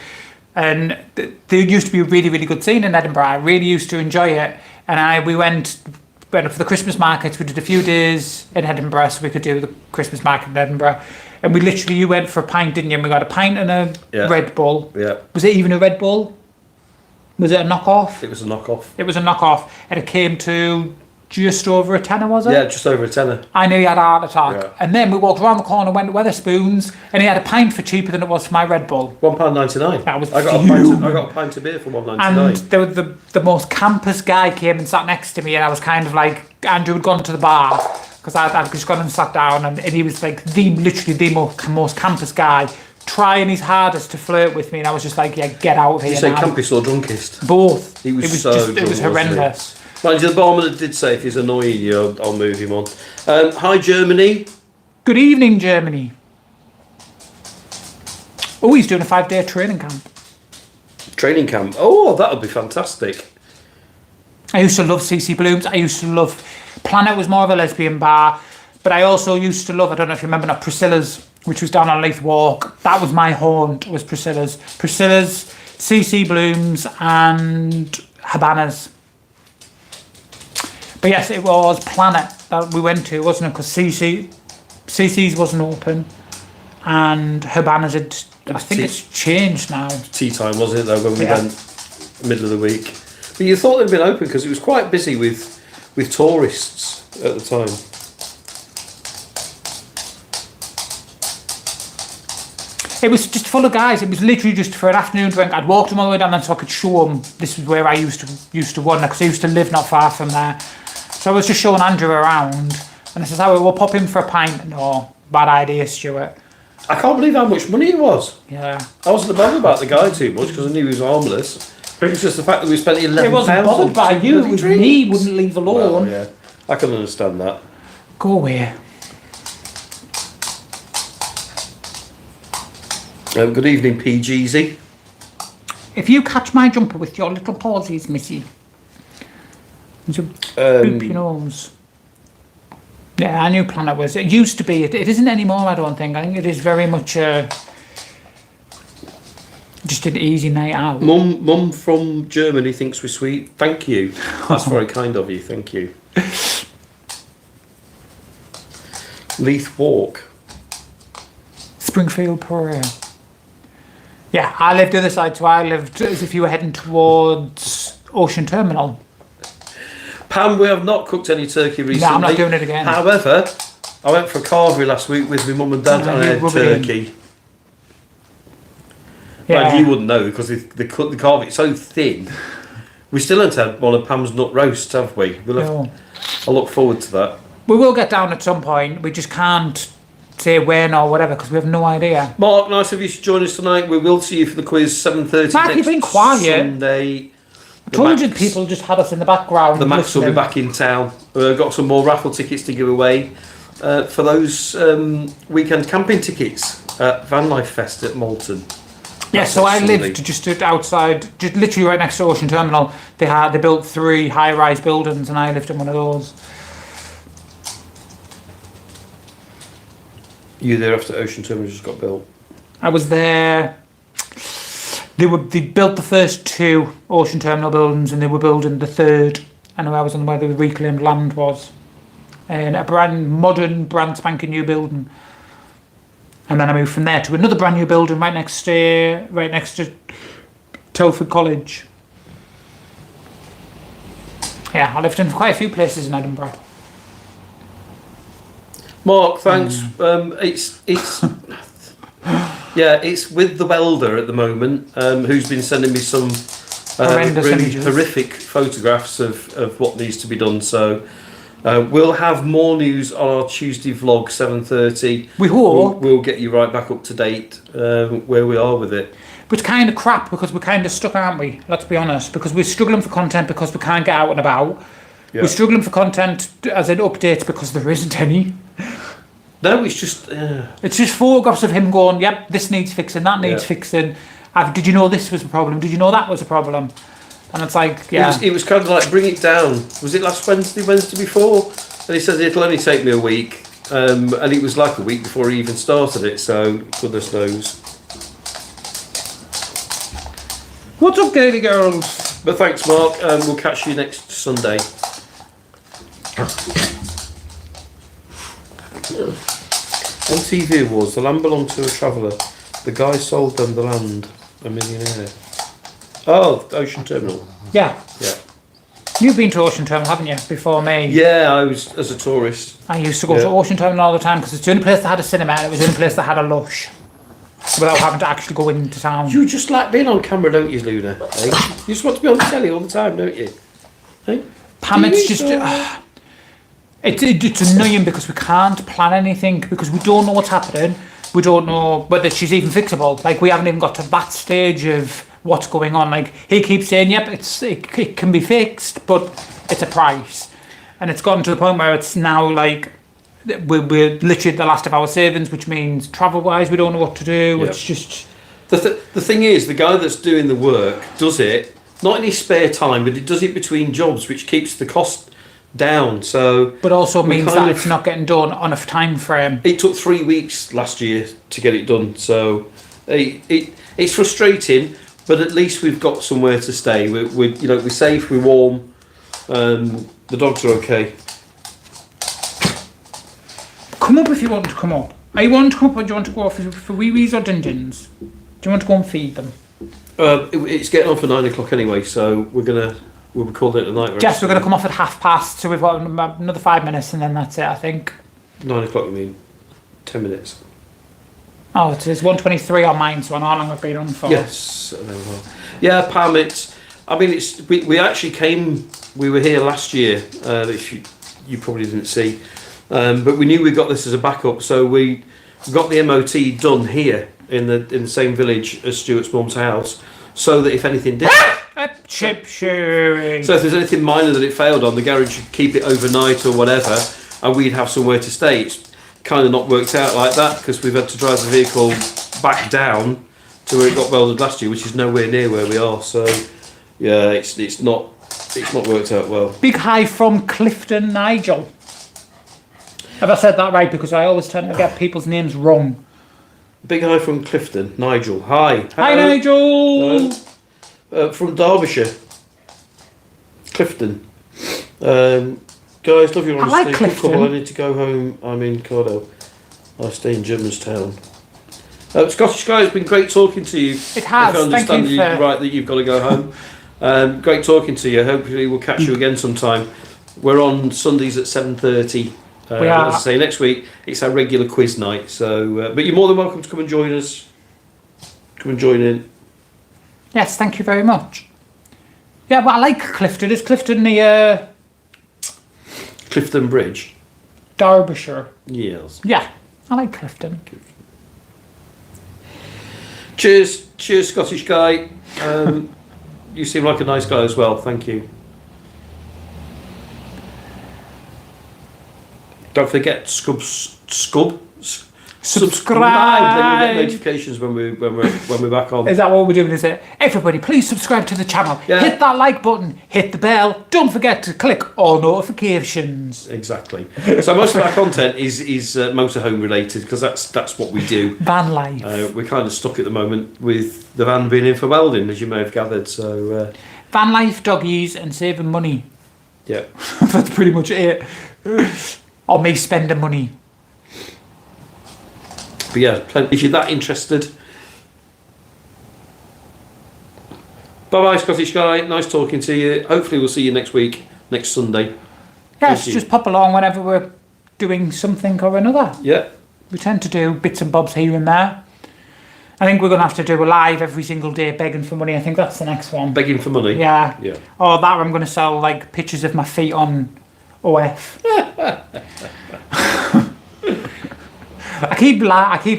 And there used to be a really, really good scene in Edinburgh. I really used to enjoy it. And we went for the Christmas markets. We did a few days in Edinburgh so we could do the Christmas market in Edinburgh. And you went for a pint, didn't you? And we got a pint and a Red Bull. Yeah. Was it even a Red Bull? Was it a knockoff? It was a knockoff. It was a knockoff. And it came to just over a tenner, was it? Yeah, just over a tenner. I nearly had a heart attack. Yeah. And then we walked around the corner, went to Wetherspoons, and he had a pint for cheaper than it was for my Red Bull. £1.99. That was I got a pint of beer for £1.99. And the most campus guy came and sat next to me, and I was kind of like, Andrew had gone to the bar, because I'd just gone and sat down, and he was like literally the most campus guy, trying his hardest to flirt with me, and I was just like, yeah, get out of here. Did you say campus or drunkest? Both. He was drunk, it was horrendous. Mind you, the barman did say if he's annoying you, I'll move him on. Hi, Germany. Good evening, Germany. Oh, he's doing a 5-day training camp. Training camp. Oh, that would be fantastic. I used to love CC Blooms. I used to love... Planet was more of a lesbian bar. But I also used to love, I don't know if you remember now, Priscilla's, which was down on Leith Walk. That was my haunt, was Priscilla's. Priscilla's, CC Blooms and Habanas. But yes, it was Planet that we went to, wasn't it? Because CC's wasn't open, and Habanas had. I think it's changed now. Tea time, wasn't it? Though when we went middle of the week, but you thought they'd been open because it was quite busy with tourists at the time. It was just full of guys. It was literally just for an afternoon drink. I'd walked them all the way down there so I could show them this is where I used to run, because I used to live not far from there. So I was just showing Andrew around, and I says, "Oh, we'll pop in for a pint." No, bad idea, Stuart. I can't believe how much money it was. Yeah. I wasn't bothered about the guy too much because I knew he was harmless. It was just the fact that we spent £11. It wasn't bothered by you. It was me. Wouldn't leave alone. Well, yeah, I can understand that. Go away. Good evening, PGZ. If you catch my jumper with your little pawsies, missy, there's a boop your nose. Yeah, I knew Planet was. It used to be. It isn't anymore, I don't think. I think it is very much just an easy night out. Mum from Germany thinks we're sweet. Thank you. That's very kind of you. Thank you. Leith Walk. Springfield Parade. Yeah, I lived the other side, so I lived as if you were heading towards Ocean Terminal. Pam, we have not cooked any turkey recently. No, I'm not doing it again. However, I went for a carvery last week with my mum and dad, and I had turkey. Yeah. Well, you wouldn't know because they cut the carvery. It's so thin. We still haven't had one of Pam's nut roasts, have we? No. I look forward to that. We will get down at some point. We just can't say when or whatever because we have no idea. Mark, nice of you to join us tonight. We will see you for the quiz 7:30 Mark, next you've been quiet. Sunday. I told you people just had us in the background. The Max will be listening. back in town. We've got some more raffle tickets to give away for those weekend camping tickets at VanLife Fest at Malton. Yeah, so I Sunday. lived just outside, just literally right next to Ocean Terminal. They built 3 high-rise buildings, and I lived in one of those. You there after Ocean Terminal just got built? I was there. They built the first 2 Ocean Terminal buildings, and they were building the 3rd. I know I was on where the reclaimed land was, and a brand spanking new building. And then I moved from there to another brand new building right next to Telford College. Yeah, I lived in quite a few places in Edinburgh. Mark, thanks. It's it's with the welder at the moment, who's been sending me some really images. horrific photographs of what needs to be done. So we'll have more news on our Tuesday vlog 7:30. We hope. We'll get you right back up to date where we are with it. But it's kind of crap because we're kind of stuck, aren't we? Let's be honest. Because we're struggling for content because we can't get out and about. Yeah. We're struggling for content as an update because there isn't any. No, it's just... It's just photographs of him going, yep, this needs fixing, that needs Yeah. fixing. Did you know this was a problem? Did you know that was a problem? And it's like, yeah. It was kind of like, bring it down. Was it last Wednesday before? And he said it'll only take me a week. And it was like a week before he even started it, so goodness knows. What's up, girly girls? But thanks, Mark. We'll catch you next Sunday. On TV Awards, the land belonged to a traveller. The guy sold them the land, a millionaire. Oh, Ocean Terminal. Yeah. Yeah. You've been to Ocean Terminal, haven't you, before me? Yeah, I was as a tourist. I used to go to Ocean Terminal all the time because it's the only place that had a cinema and it was the only place that had a lush. Without having to actually go into town. You just like being on camera, don't you, Luna? Eh? You just want to be on the telly all the time, don't you? Eh? Pam, it's just... It's annoying because we can't plan anything because we don't know what's happening. We don't know whether she's even fixable. Like, we haven't even got to that stage of what's going on. Like, he keeps saying, yep, it can be fixed, but it's a price. And it's gotten to the point where it's now like we're literally at the last of our savings, which means travel-wise we don't know what to do. Yep. It's just... The thing is, the guy that's doing the work does it, not in his spare time, but he does it between jobs, which keeps the cost down. So, but also means that it's not getting done on a time frame. It took 3 weeks last year to get it done, so it's frustrating. But at least we've got somewhere to stay. We're safe, we're warm. The dogs are okay. Come up if you want to come up. Are you wanting to come up, or do you want to go for wee-wees or dungeons? Do you want to go and feed them? It's getting on for 9 o'clock anyway, so we'll be called it a night. Yes, we're going to come off at past, so we've got another 5 minutes and then that's it, I think. 9 o'clock, you mean 10 minutes? Oh, it is 1:23 on mine, so I know how long I've been on for. Yes. Yeah, Pam, we actually came, we were here last year, which you probably didn't see, but we knew we got this as a backup, so we got the MOT done here in the same village as Stuart's mum's house, so that if anything did... Chip shooting. So if there's anything minor that it failed on, the garage should keep it overnight or whatever, and we'd have somewhere to stay. It's kind of not worked out like that because we've had to drive the vehicle back down to where it got welded last year, which is nowhere near where we are. So yeah, it's not worked out well. Big hi from Clifton Nigel. Have I said that right? Because I always tend to get people's names wrong. Big hi from Clifton, Nigel. Hi. Hi, Nigel. From Derbyshire, Clifton. Guys, love your honesty. I like Clifton. Couple, I need to go home. I'm in Cardo. I stay in Germanstown. Scottish guy, it's been great talking to you. It has. If I understand Thank you you right that you've got to go home. Great talking to you. Hopefully we'll catch you again sometime. We're on Sundays at 7:30. We are. As I say, next week it's our regular quiz night. So, but you're more than welcome to come and join us. Come and join in. Yes, thank you very much. Yeah, but I like Clifton. Is Clifton the Clifton Bridge. Derbyshire? Yes. Yeah, I like Clifton. Cheers, Scottish guy. You seem like a nice guy as well. Thank you. Don't forget subscribe. Then you get notifications when we're back on. Is that what we're doing? Is it? Everybody, please subscribe to the channel. Yeah. Hit that like button. Hit the bell. Don't forget to click all notifications. Exactly. So most of our content is motorhome related because that's what we do. Van life. We're kind of stuck at the moment with the van being in for welding, as you may have gathered. So Van life, doggies, and saving money. yeah. That's pretty much it. Or me spending money. But yeah, if you're that interested. Bye-bye, Scottish guy. Nice talking to you. Hopefully we'll see you next week, next Sunday. Yes, just pop along whenever we're doing something or another. Yeah. We tend to do bits and bobs here and there. I think we're going to have to do a live every single day begging for money. I think that's the next one. Begging for money? Yeah. Yeah. Or that I'm going to sell like pictures of my feet on OF. I keep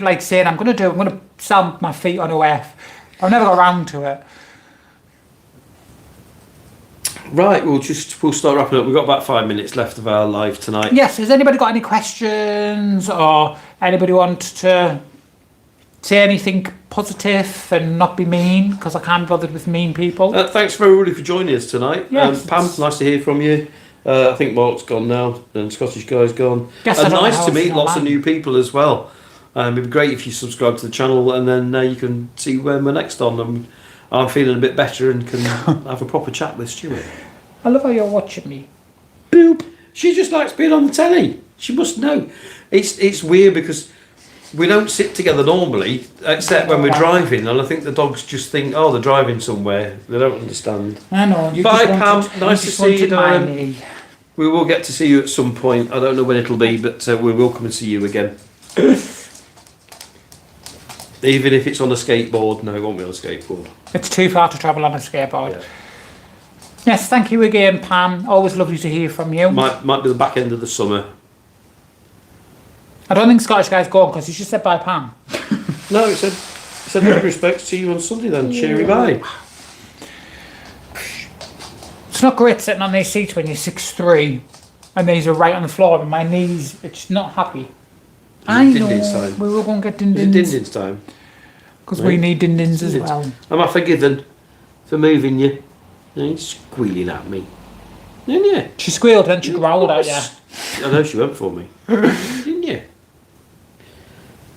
like saying I'm going to sell my feet on OF. I've never got around to it. Right, we'll start wrapping up. We've got about 5 minutes left of our live tonight. Yes, has anybody got any questions or anybody want to say anything positive and not be mean? Because I can't be bothered with mean people. Thanks everybody for joining us tonight. Yes. Pam, nice to hear from you. I think Mark's gone now and Scottish guy's gone. Yes, and I don't know nice how to else meet to lots of land. new people as well. It'd be great if you subscribe to the channel and then you can see when we're next on. And I'm feeling a bit better and can have a proper chat with Stuart. I love how you're watching me. Boop. She just likes being on the telly. She must know. It's weird because we don't sit together normally, except when we're driving, and I think the dogs just think, oh, they're driving somewhere. They don't understand. I know. You Bye, just Pam. wanted- Nice to just see you, wanted my darling. knee. We will get to see you at some point. I don't know when it'll be, but we will come and see you again. Even if it's on a skateboard. No, it won't be on a skateboard. It's too far to travel on a skateboard. Yeah. Yes, thank you again, Pam. Always lovely to hear from you. Might be the back end of the summer. I don't think Scottish guy's gone because he just said bye, Pam. No, it said with respect, see you on Sunday then. Cheery bye. It's not great sitting on these seats when you're 6'3" and these are right on the floor and my knees, it's not happy. I know. Din-din's time. We will go and get Is it din-dins Din-din's time? because we need din-dins as well. Am I forgiven for moving you? You're squealing at me. Didn't you? She squealed and she growled at you. I know she went for me. Didn't you?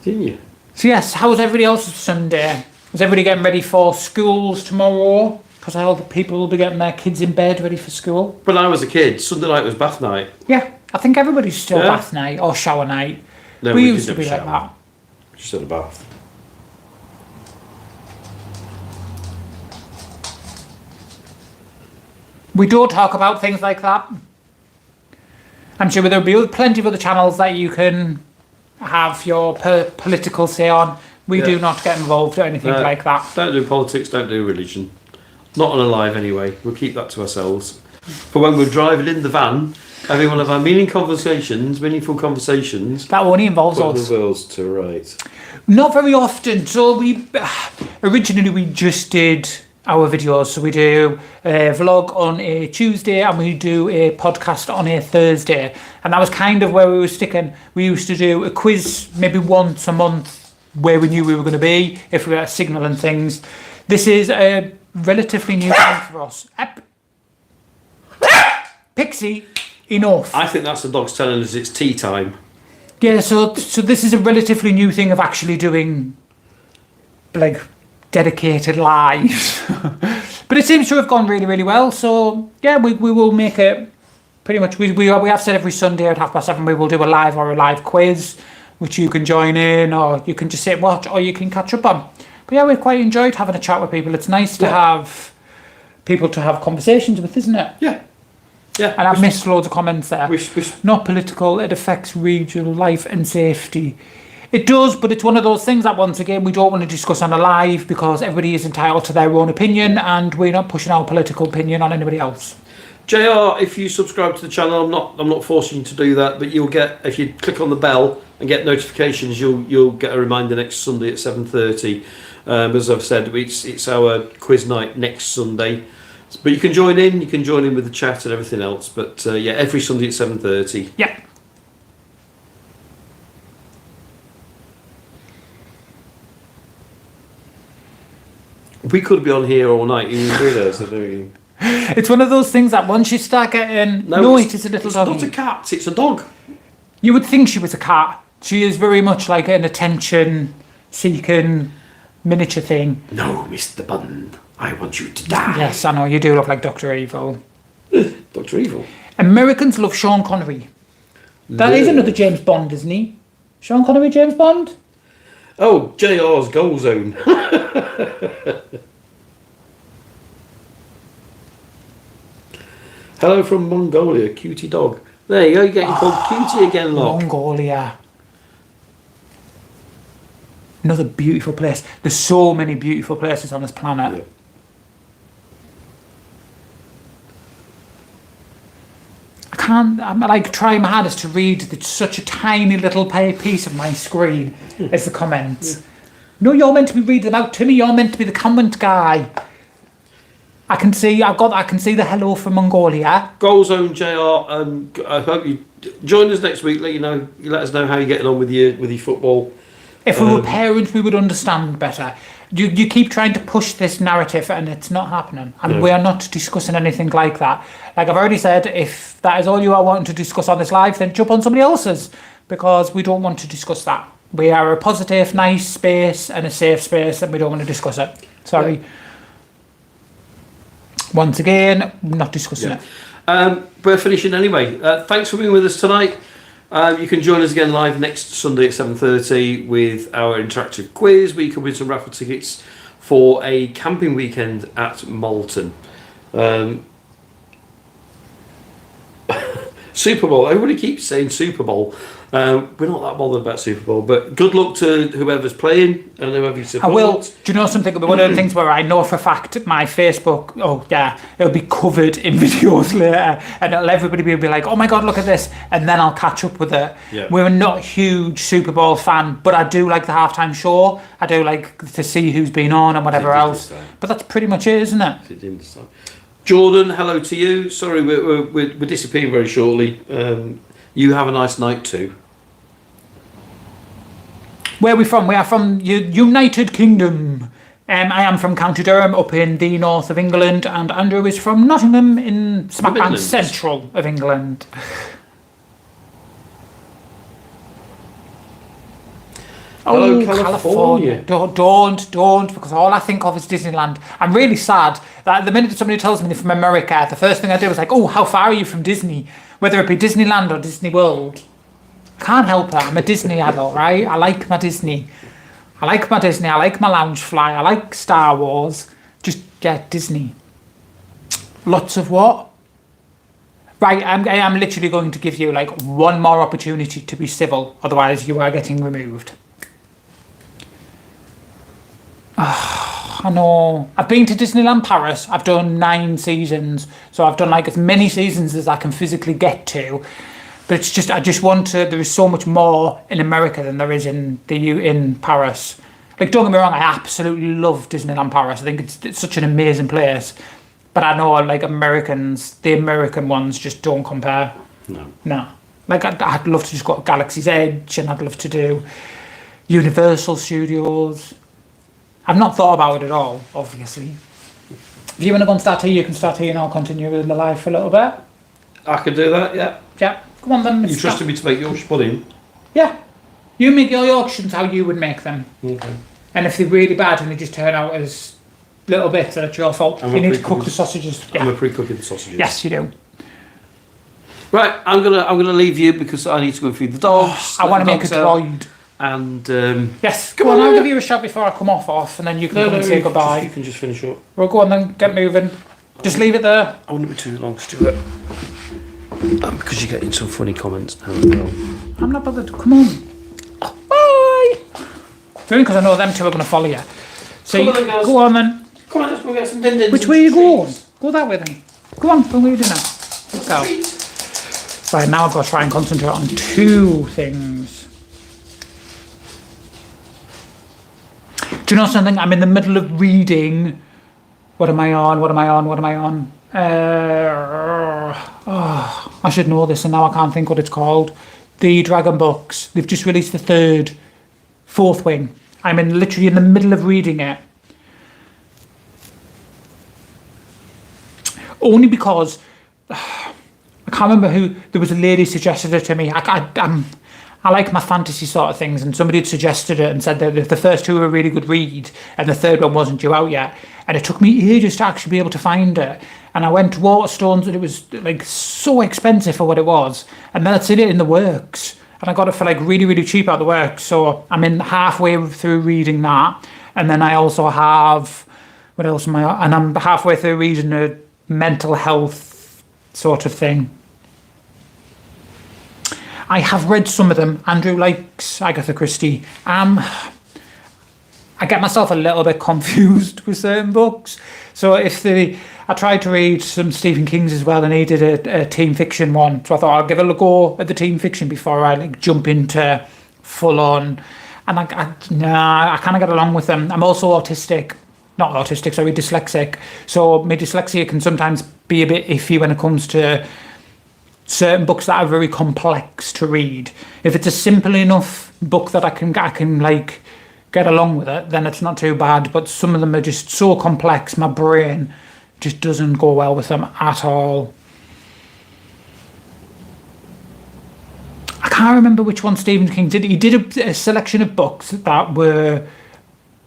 Didn't you? So yes, how was everybody else's Sunday? Is everybody getting ready for schools tomorrow? Because all the people will be getting their kids in bed ready for school. When I was a kid, Sunday night was bath night. Yeah, I think everybody's still Yeah. bath night or shower night. No, we didn't used to have a be like shower. that. Just had a bath. We do talk about things like that. I'm sure there'll be plenty of other channels that you can have your political say on. We do not get involved or anything like that. Don't do politics, don't do religion. Not on a live anyway. We'll keep that to ourselves. For when we're driving in the van, having one of our meaningful conversations, That only involves put us. the wheels to right. Not very often. So originally we just did our videos. So we do a vlog on a Tuesday and we do a podcast on a Thursday. And that was kind of where we were sticking. We used to do a quiz maybe once a month where we knew we were going to be, if we were signalling things. This is a relatively new thing for us. Pixie, enough. I think that's the dogs telling us it's tea time. Yeah, so this is a relatively new thing of actually doing like dedicated lives. But it seems to have gone really, really well. So yeah, we will make it pretty much. We have said every Sunday at 7:30 we will do a live or a live quiz, which you can join in, or you can just sit and watch, or you can catch up on. But yeah, we quite enjoyed having a chat with people. It's nice to have people to have conversations with, isn't it? Yeah. Yeah. And I've missed loads of comments there. Wish. Not political, it affects regional life and safety. It does, but it's one of those things that, once again, we don't want to discuss on a live because everybody is entitled to their own opinion and we're not pushing our political opinion on anybody else. JR, if you subscribe to the channel, I'm not forcing you to do that, but you'll get, if you click on the bell and get notifications, you'll get a reminder next Sunday at 7:30. As I've said, it's our quiz night next Sunday. But you can join in with the chat and everything else. But yeah, every Sunday at 7:30. Yeah. We could be on here all night. You didn't realise that, do you? It's one of those things that once you start getting... No, it is a little dog. It's not a cat, it's a dog. You would think she was a cat. She is very much like an attention-seeking miniature thing. No, Mr. Bun, I want you to die. Yes, I know, you do look like Dr. Evil. Dr. Evil. Americans love Sean Connery. That is another James Bond, isn't he? Sean Connery, James Bond? Oh, JR's goal zone. Hello from Mongolia, cutie dog. There you go, you're getting called cutie again, look. Mongolia. Another beautiful place. There's so many beautiful places on this planet. Yeah. I'm like trying my hardest to read such a tiny little piece of my screen as the comments. No, you're meant to be reading them out to me. You're meant to be the comment guy. I can see the hello from Mongolia. Goal Zone JR, I hope you join us next week. You let us know how you're getting on with your football. If we were parents, we would understand better. You keep trying to push this narrative and it's not happening. And we are not discussing anything like that. Like I've already said, if that is all you are wanting to discuss on this live, then jump on somebody else's, because we don't want to discuss that. We are a positive, nice space and a safe space, and we don't want to discuss it. Sorry. Yeah. Once again, not discussing it. We're finishing anyway. Thanks for being with us tonight. You can join us again live next Sunday at 7:30 with our interactive quiz, where you can win some raffle tickets for a camping weekend at Malton. Super Bowl. Everybody keeps saying Super Bowl. We're not that bothered about Super Bowl, but good luck to whoever's playing and whoever you support. I will. Do you know something? One of the things where I know for a fact my Facebook, it'll be covered in videos later, and everybody will be like, "Oh my God, look at this!" And then I'll catch up with it. Yeah. We're not a huge Super Bowl fan, but I do like the halftime show. I do like to see who's been on and whatever else. But that's pretty much it, isn't it? Jordan, hello to you. Sorry, we're disappearing very shortly. You have a nice night too. Where are we from? We are from United Kingdom. I am from County Durham, up in the north of England, and Andrew is from Nottingham, in smack bang central of England. Hello, California. Don't, because all I think of is Disneyland. I'm really sad that the minute somebody tells me they're from America, the first thing I do is like, oh, how far are you from Disney? Whether it be Disneyland or Disney World. I can't help it. I'm a Disney adult, right? I like my Disney. I like my Loungefly. I like Star Wars. Just get Disney. Lots of what? Right, I am literally going to give you like one more opportunity to be civil, otherwise you are getting removed. I know. I've been to Disneyland Paris. I've done 9 seasons, so I've done like as many seasons as I can physically get to. But it's just, I just want to. There is so much more in America than there is in Paris. Like, don't get me wrong, I absolutely love Disneyland Paris. I think it's such an amazing place. But I know, like, the American ones just don't compare. No. Like, I'd love to just go to Galaxy's Edge, and I'd love to do Universal Studios. I've not thought about it at all, obviously. If you want to go and start here, you can start here, and I'll continue with the live for a little bit. I can do that, yeah. Yeah, come on then. You trusted me to make Yorkshire pudding? Yeah. You make your Yorkshire's how you would make them. Okay. And if they're really bad and they just turn out as little bits, then it's your fault. You need to cook the sausages. Yeah. I'm a pre-cooking the sausages. Yes, you do. Right, I'm gonna leave you because I need to go feed the dogs. I want to make a droid. And yes, come on, I'll give you a shot before I come off, and then you can come and say goodbye. You can just finish up. Well, go on then, get moving. Just leave it there. I wouldn't be too long, Stuart. Because you're getting some funny comments now as well. I'm not bothered. Come on. Bye. Only because I know them two are going to follow you. So Come on then, girls. go on then. Come on, let's go get some din-dins. Which way are you going? Go that way then. Go on. What are you doing now? Let's go. Right, now I've got to try and concentrate on two things. Do you know something? I'm in the middle of reading. What am I on? I should know this and now I can't think what it's called. The Dragon books. They've just released the fourth wing. I'm literally in the middle of reading it. Only because I can't remember who. There was a lady suggested it to me. I like my fantasy sort of things, and somebody had suggested it and said that the first two were a really good read, and the third one wasn't due out yet. And it took me ages to actually be able to find it. And I went to Waterstones, and it was like so expensive for what it was. And then I'd seen it in the works, and I got it for like really, really cheap out the works. So I'm in halfway through reading that, and then I also have what else am I? And I'm halfway through reading a mental health sort of thing. I have read some of them. Andrew likes Agatha Christie. I get myself a little bit confused with certain books. So I tried to read some Stephen King's as well, and he did a teen fiction one. So I thought I'll give it a go at the teen fiction before I like jump into full on. And I kind of get along with them. I'm also dyslexic. So my dyslexia can sometimes be a bit iffy when it comes to certain books that are very complex to read. If it's a simple enough book that I can like get along with it, then it's not too bad. But some of them are just so complex, my brain just doesn't go well with them at all. I can't remember which one Stephen King did. He did a selection of books that were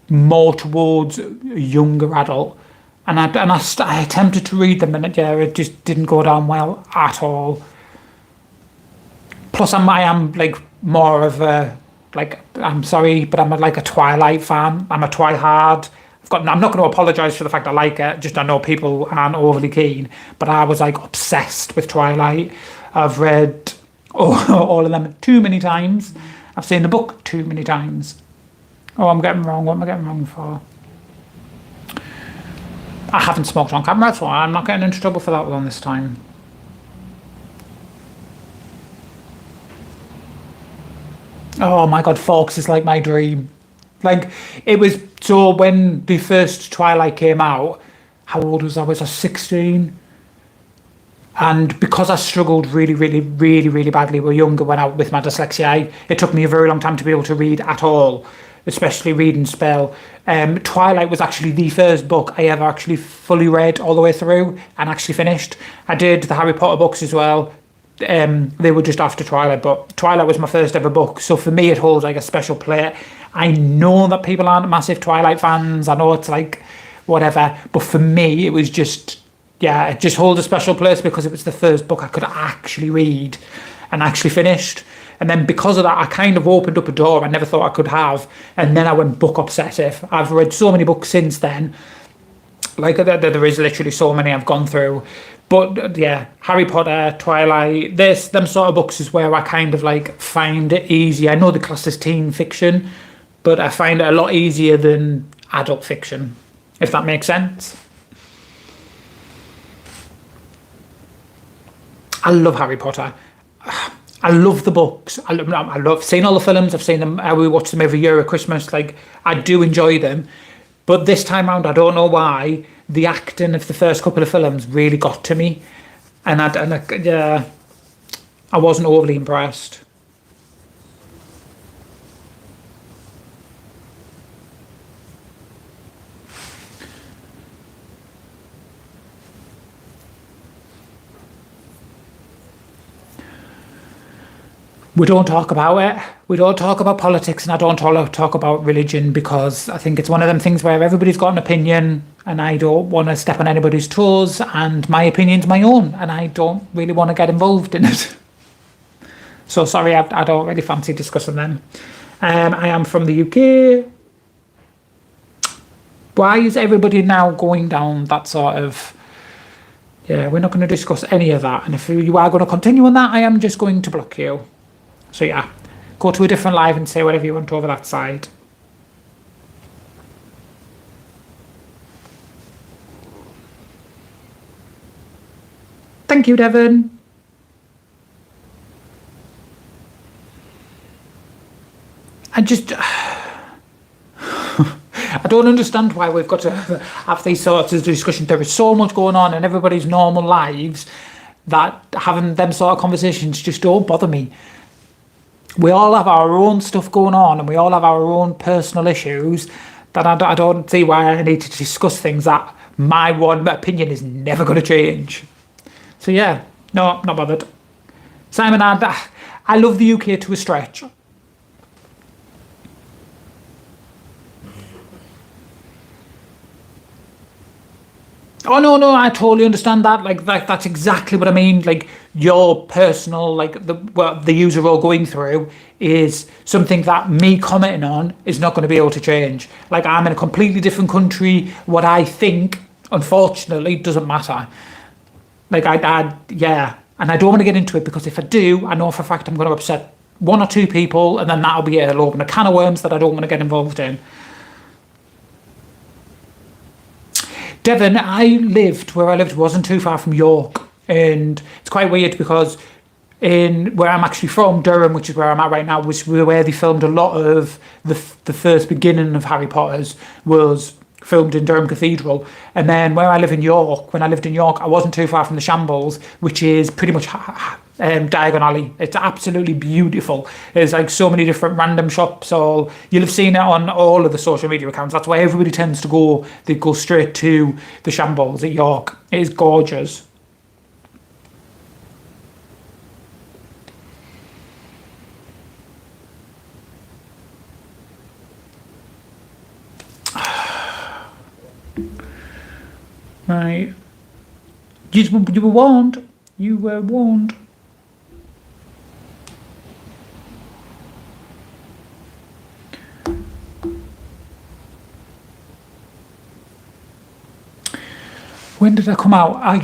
more towards a younger adult. And I attempted to read them, and it just didn't go down well at all. Plus, I am like more of a I'm sorry, but I'm like a Twilight fan. I'm a Twihard. I'm not going to apologise for the fact I like it. Just I know people aren't overly keen, but I was like obsessed with Twilight. I've read all of them too many times. I've seen the book too many times. Oh, I'm getting wrong. What am I getting wrong for? I haven't smoked on camera, so I'm not getting into trouble for that one this time. Oh my god, Forks is like my dream. Like, it was, so when the first Twilight came out, how old was I? Was I 16? And because I struggled really, really, really, really badly with younger when with my dyslexia, it took me a very long time to be able to read at all, especially read and spell. Twilight was actually the first book I ever actually fully read all the way through and actually finished. I did the Harry Potter books as well. They were just after Twilight, but Twilight was my first ever book. So for me, it holds like a special place. I know that people aren't massive Twilight fans. I know it's like whatever, but for me, it was just, it just holds a special place because it was the first book I could actually read and actually finished. And then because of that, I kind of opened up a door I never thought I could have. And then I went book obsessive. I've read so many books since then. Like, there is literally so many I've gone through. But yeah, Harry Potter, Twilight, them sort of books is where I kind of like find it easy. I know the class is teen fiction, but I find it a lot easier than adult fiction, if that makes sense. I love Harry Potter. I love the books. I love seeing all the films. I've seen them. We watch them every year at Christmas. Like, I do enjoy them. But this time round, I don't know why, the acting of the first couple of films really got to me. And I wasn't overly impressed. We don't talk about it. We don't talk about politics, and I don't talk about religion because I think it's one of them things where everybody's got an opinion and I don't want to step on anybody's toes, and my opinion's my own and I don't really want to get involved in it. So sorry, I don't really fancy discussing them. I am from the UK. Why is everybody now going down that sort of Yeah, we're not going to discuss any of that. And if you are going to continue on that, I am just going to block you. So yeah, go to a different live and say whatever you want over that side. Thank you, Devon. I just... I don't understand why we've got to have these sorts of discussions. There is so much going on in everybody's normal lives that having them sort of conversations just don't bother me. We all have our own stuff going on and we all have our own personal issues that I don't see why I need to discuss things that my one opinion is never going to change. So yeah, no, not bothered. Simon, I love the UK to a stretch. Oh no, I totally understand that. Like that's exactly what I mean. Like your personal, like what the user are going through is something that me commenting on is not going to be able to change. Like I'm in a completely different country. What I think, unfortunately, doesn't matter. Like yeah, and I don't want to get into it because if I do, I know for a fact I'm going to upset one or two people, and then that'll be it. It'll open a can of worms that I don't want to get involved in. Devon, where I lived wasn't too far from York, and it's quite weird because in where I'm actually from, Durham, which is where I'm at right now, was where they filmed a lot of the first beginning of Harry Potter's was filmed in Durham Cathedral. And then where I live in York, when I lived in York, I wasn't too far from the Shambles, which is pretty much Diagon Alley. It's absolutely beautiful. There's like so many different random shops. You'll have seen it on all of the social media accounts. That's why everybody tends to go. They go straight to the Shambles at York. It is gorgeous. Right. You were warned. You were warned. When did I come out?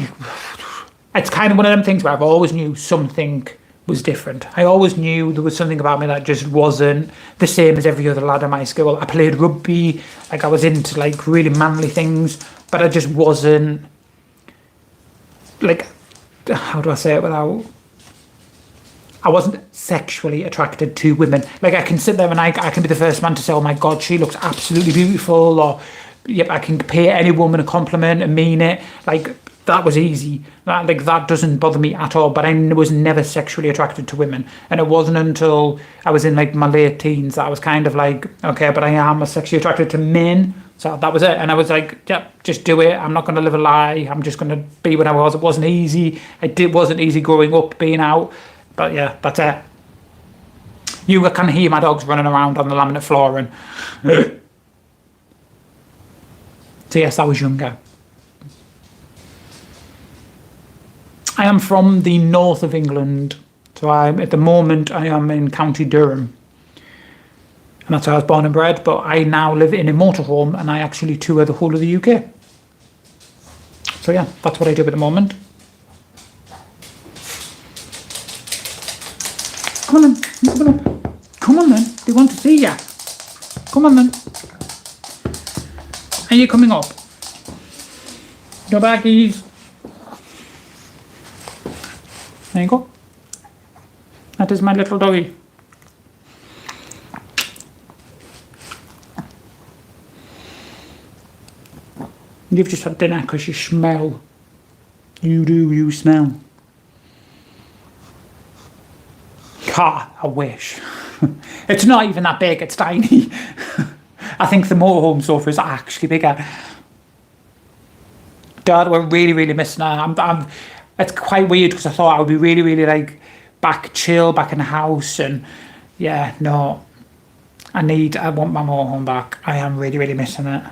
It's kind of one of them things where I've always knew something was different. I always knew there was something about me that just wasn't the same as every other lad in my school. I played rugby, like I was into like really manly things, but I just wasn't like, how do I say it without... I wasn't sexually attracted to women. Like I can sit there and I can be the first man to say, oh my God, she looks absolutely beautiful, or yep, I can pay any woman a compliment and mean it. Like that was easy. That doesn't bother me at all, but I was never sexually attracted to women. And it wasn't until I was in like my late teens that I was kind of like, okay, but I am sexually attracted to men. So that was it. And I was like, yeah, just do it. I'm not going to live a lie. I'm just going to be what I was. It wasn't easy. It wasn't easy growing up, being out. But yeah, that's it. You can hear my dogs running around on the laminate flooring. So yes, I was younger. I am from the north of England. So at the moment I am in County Durham. And that's where I was born and bred, but I now live in a motorhome and I actually tour the whole of the UK. So yeah, that's what I do at the moment. Come on then, come on. Come on then, they want to see ya. Come on then. Are you coming up? Your baggies. There you go. That is my little doggy. You've just had dinner because you smell. You smell. God, I wish. It's not even that big, it's tiny. I think the motorhome sofa is actually bigger. Dad, we're really missing her. It's quite weird because I thought I would be really like back in the house, and yeah, no. I want my motorhome back. I am really missing it.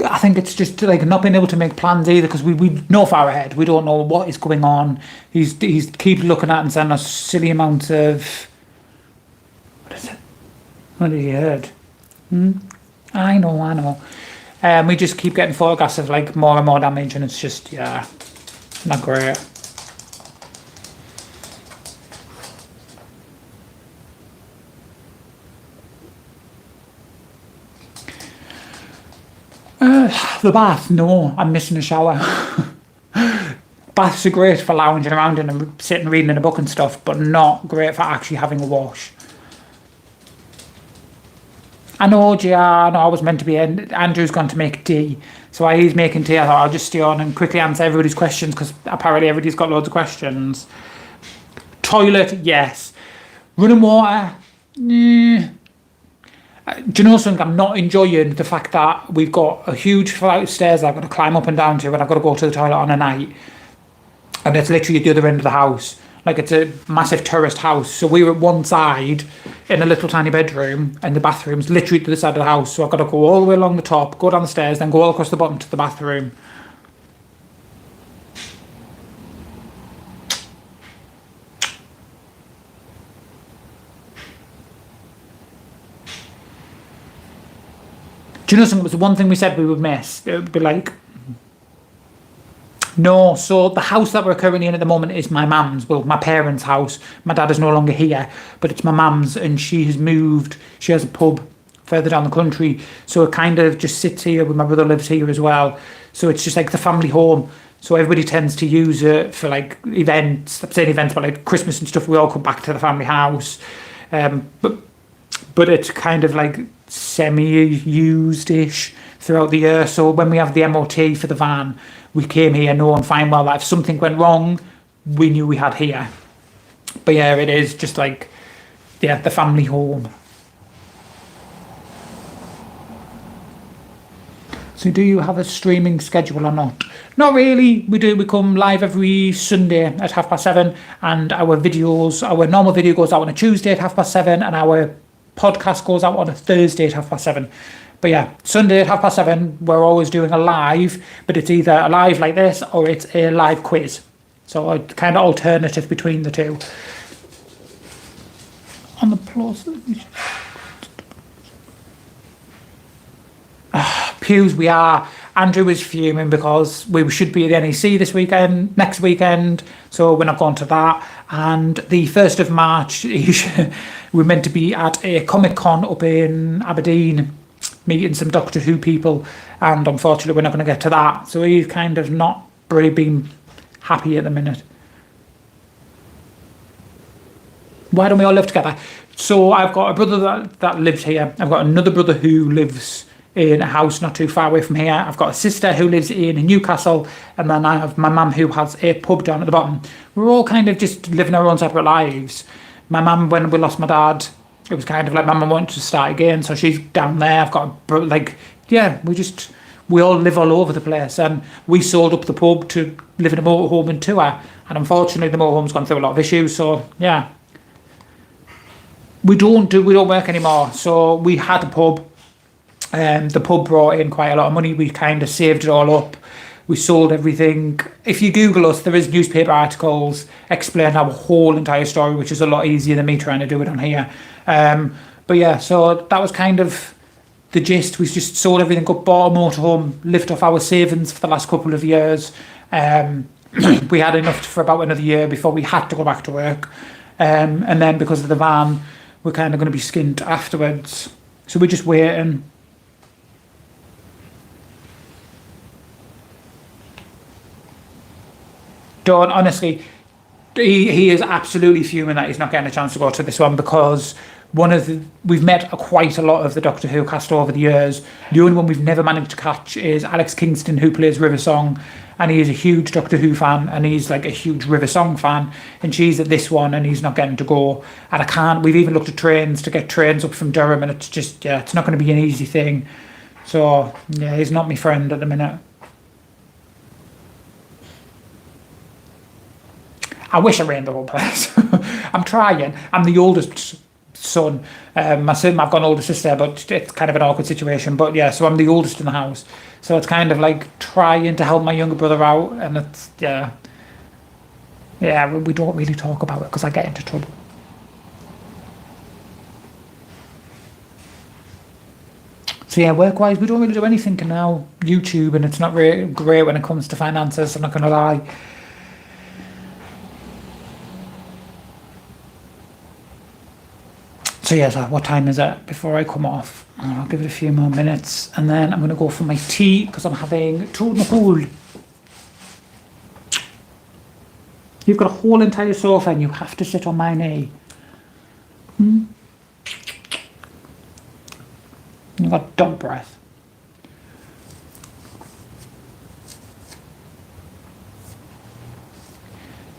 I think it's just like not being able to make plans either because we know far ahead. We don't know what is going on. He's keeps looking at and sending us silly amounts of... What is it? What have you heard? I know. We just keep getting photographs of like more and more damage, and it's just, yeah, not great. The bath, no, I'm missing a shower. Baths are great for lounging around in and sitting reading in a book and stuff, but not great for actually having a wash. I know, GR, I was meant to be in. Andrew's gone to make tea, so while he's making tea, I thought I'll just stay on and quickly answer everybody's questions, because apparently everybody's got loads of questions. Toilet, yes. Running water, do you know something? I'm not enjoying the fact that we've got a huge flight of stairs I've got to climb up and down to, and I've got to go to the toilet on a night. And it's literally at the other end of the house. Like, it's a massive tourist house. So we're at one side in a little tiny bedroom, and the bathroom's literally to the side of the house. So I've got to go all the way along the top, go down the stairs, then go all across the bottom to the bathroom. Do you know something? It was the one thing we said we would miss. It would be like... No, so the house that we're currently in at the moment is my mum's, well, my parents' house. My dad is no longer here, but it's my mum's, and she has moved. She has a pub further down the country, so it kind of just sits here. My brother lives here as well, so it's just like the family home. So everybody tends to use it for like events. I'm saying events, but like Christmas and stuff. We all come back to the family house, but it's kind of like semi-used-ish throughout the year. So when we have the MOT for the van, we came here knowing fine well that if something went wrong, we knew we had here. But yeah, it is just like, yeah, the family home. So do you have a streaming schedule or not? Not really. We do. We come live every Sunday at 7:30, and our normal video goes out on a Tuesday at 7:30, and our podcast goes out on a Thursday at 7:30. But yeah, Sunday at 7:30, we're always doing a live, but it's either a live like this or it's a live quiz. So a kind of alternative between the two. On the plus... Pews, we are. Andrew is fuming because we should be at the NEC next weekend, so we're not going to that. And the 1st of March, we're meant to be at a Comic-Con up in Aberdeen, meeting some Doctor Who people, and unfortunately we're not going to get to that. So he's kind of not really been happy at the minute. Why don't we all live together? So I've got a brother that lives here. I've got another brother who lives in a house not too far away from here. I've got a sister who lives in Newcastle, and then I have my mum who has a pub down at the bottom. We're all kind of just living our own separate lives. My mum, when we lost my dad, it was kind of like my mum wanted to start again, so she's down there. I've got we all live all over the place, and we sold up the pub to live in a motorhome and tour, and unfortunately the motorhome's gone through a lot of issues, so yeah. We don't work anymore, so we had a pub. The pub brought in quite a lot of money. We kind of saved it all up. We sold everything. If you Google us, there is newspaper articles explaining our whole entire story, which is a lot easier than me trying to do it on here. But yeah, so that was kind of the gist. We just sold everything up, bought a motorhome, lived off our savings for the last couple of years. We had enough for about another year before we had to go back to work. And then because of the van, we're kind of going to be skint afterwards. So we're just waiting. Don't, honestly, he is absolutely fuming that he's not getting a chance to go to this one, because we've met quite a lot of the Doctor Who cast over the years. The only one we've never managed to catch is Alex Kingston, who plays River Song, and he is a huge Doctor Who fan, and he's like a huge River Song fan, and she's at this one and he's not getting to go. And we've even looked at trains to get trains up from Durham, and it's just, yeah, it's not going to be an easy thing. So yeah, he's not my friend at the minute. I wish I ran the whole place. I'm trying. I'm the oldest son. I've got an older sister, but it's kind of an awkward situation. But yeah, so I'm the oldest in the house. So it's kind of like trying to help my younger brother out, and it's, yeah. Yeah, we don't really talk about it because I get into trouble. So yeah, work-wise, we don't really do anything now. YouTube, and it's not really great when it comes to finances, I'm not going to lie. So yeah, so what time is it before I come off? I'll give it a few more minutes, and then I'm going to go for my tea, because I'm having two in the hole. You've got a whole entire sofa and you have to sit on my knee. You've got dog breath.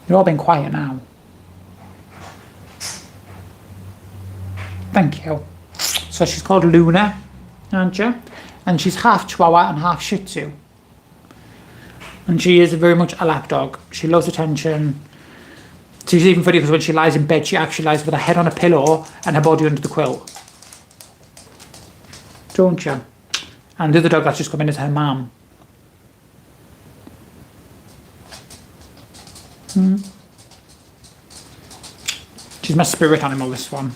You've all been quiet now. Thank you. So she's called Luna, aren't you? And she's half Chihuahua and half Shih Tzu. And she is very much a lap dog. She loves attention. She's even funny because when she lies in bed, she actually lies with her head on a pillow and her body under the quilt. Don't you? And the other dog that's just come in is her mum. She's my spirit animal, this one.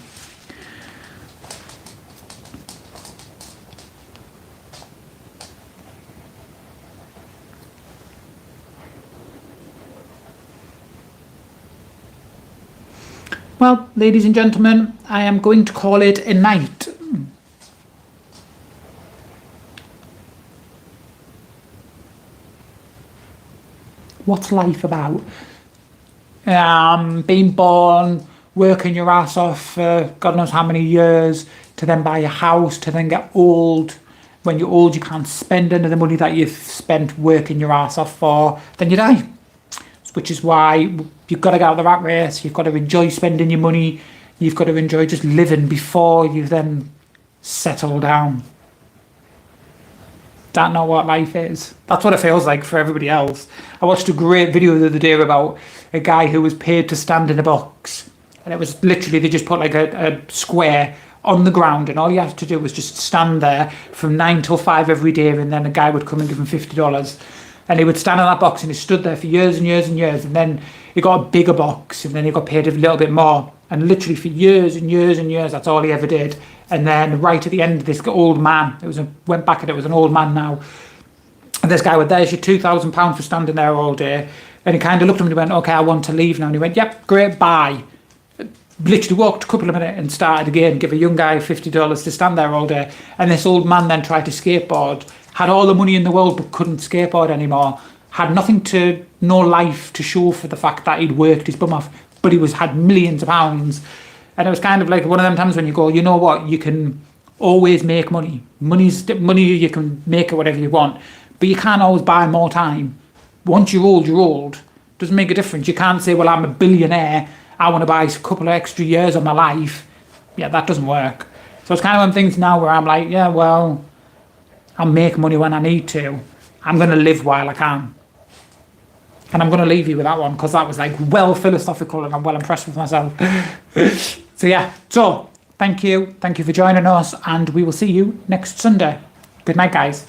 Well, ladies and gentlemen, I am going to call it a night. What's life about? Being born, working your ass off for God knows how many years, to then buy a house, to then get old. When you're old, you can't spend any of the money that you've spent working your ass off for. Then you die. Which is why you've got to get out of the rat race. You've got to enjoy spending your money. You've got to enjoy just living before you then settle down. That's not what life is. That's what it feels like for everybody else. I watched a great video the other day about a guy who was paid to stand in a box. And it was literally, they just put like a square on the ground, and all you have to do was just stand there from 9 till 5 every day, and then a guy would come and give him $50. And he would stand in that box, and he stood there for years and years and years, and then he got a bigger box, and then he got paid a little bit more. And literally for years and years and years, that's all he ever did. And then right at the end, this old man, went back and it was an old man now. And this guy went, there's your £2,000 for standing there all day. And he kind of looked at him and he went, okay, I want to leave now. And he went, yep, great, bye. Literally walked a couple of minutes and started again, give a young guy $50 to stand there all day. And this old man then tried to skateboard, had all the money in the world but couldn't skateboard anymore, had no life to show for the fact that he'd worked his bum off, but he had millions of pounds. And it was kind of like one of them times when you go, you know what, you can always make money. Money, you can make it whatever you want, but you can't always buy more time. Once you're old, you're old. Doesn't make a difference. You can't say, well, I'm a billionaire, I want to buy a couple of extra years of my life. Yeah, that doesn't work. So it's kind of one of them things now where I'm like, yeah, well, I'll make money when I need to. I'm going to live while I can. And I'm going to leave you with that one, because that was like well philosophical and I'm well impressed with myself. So yeah, so thank you for joining us, and we will see you next Sunday. Good night, guys.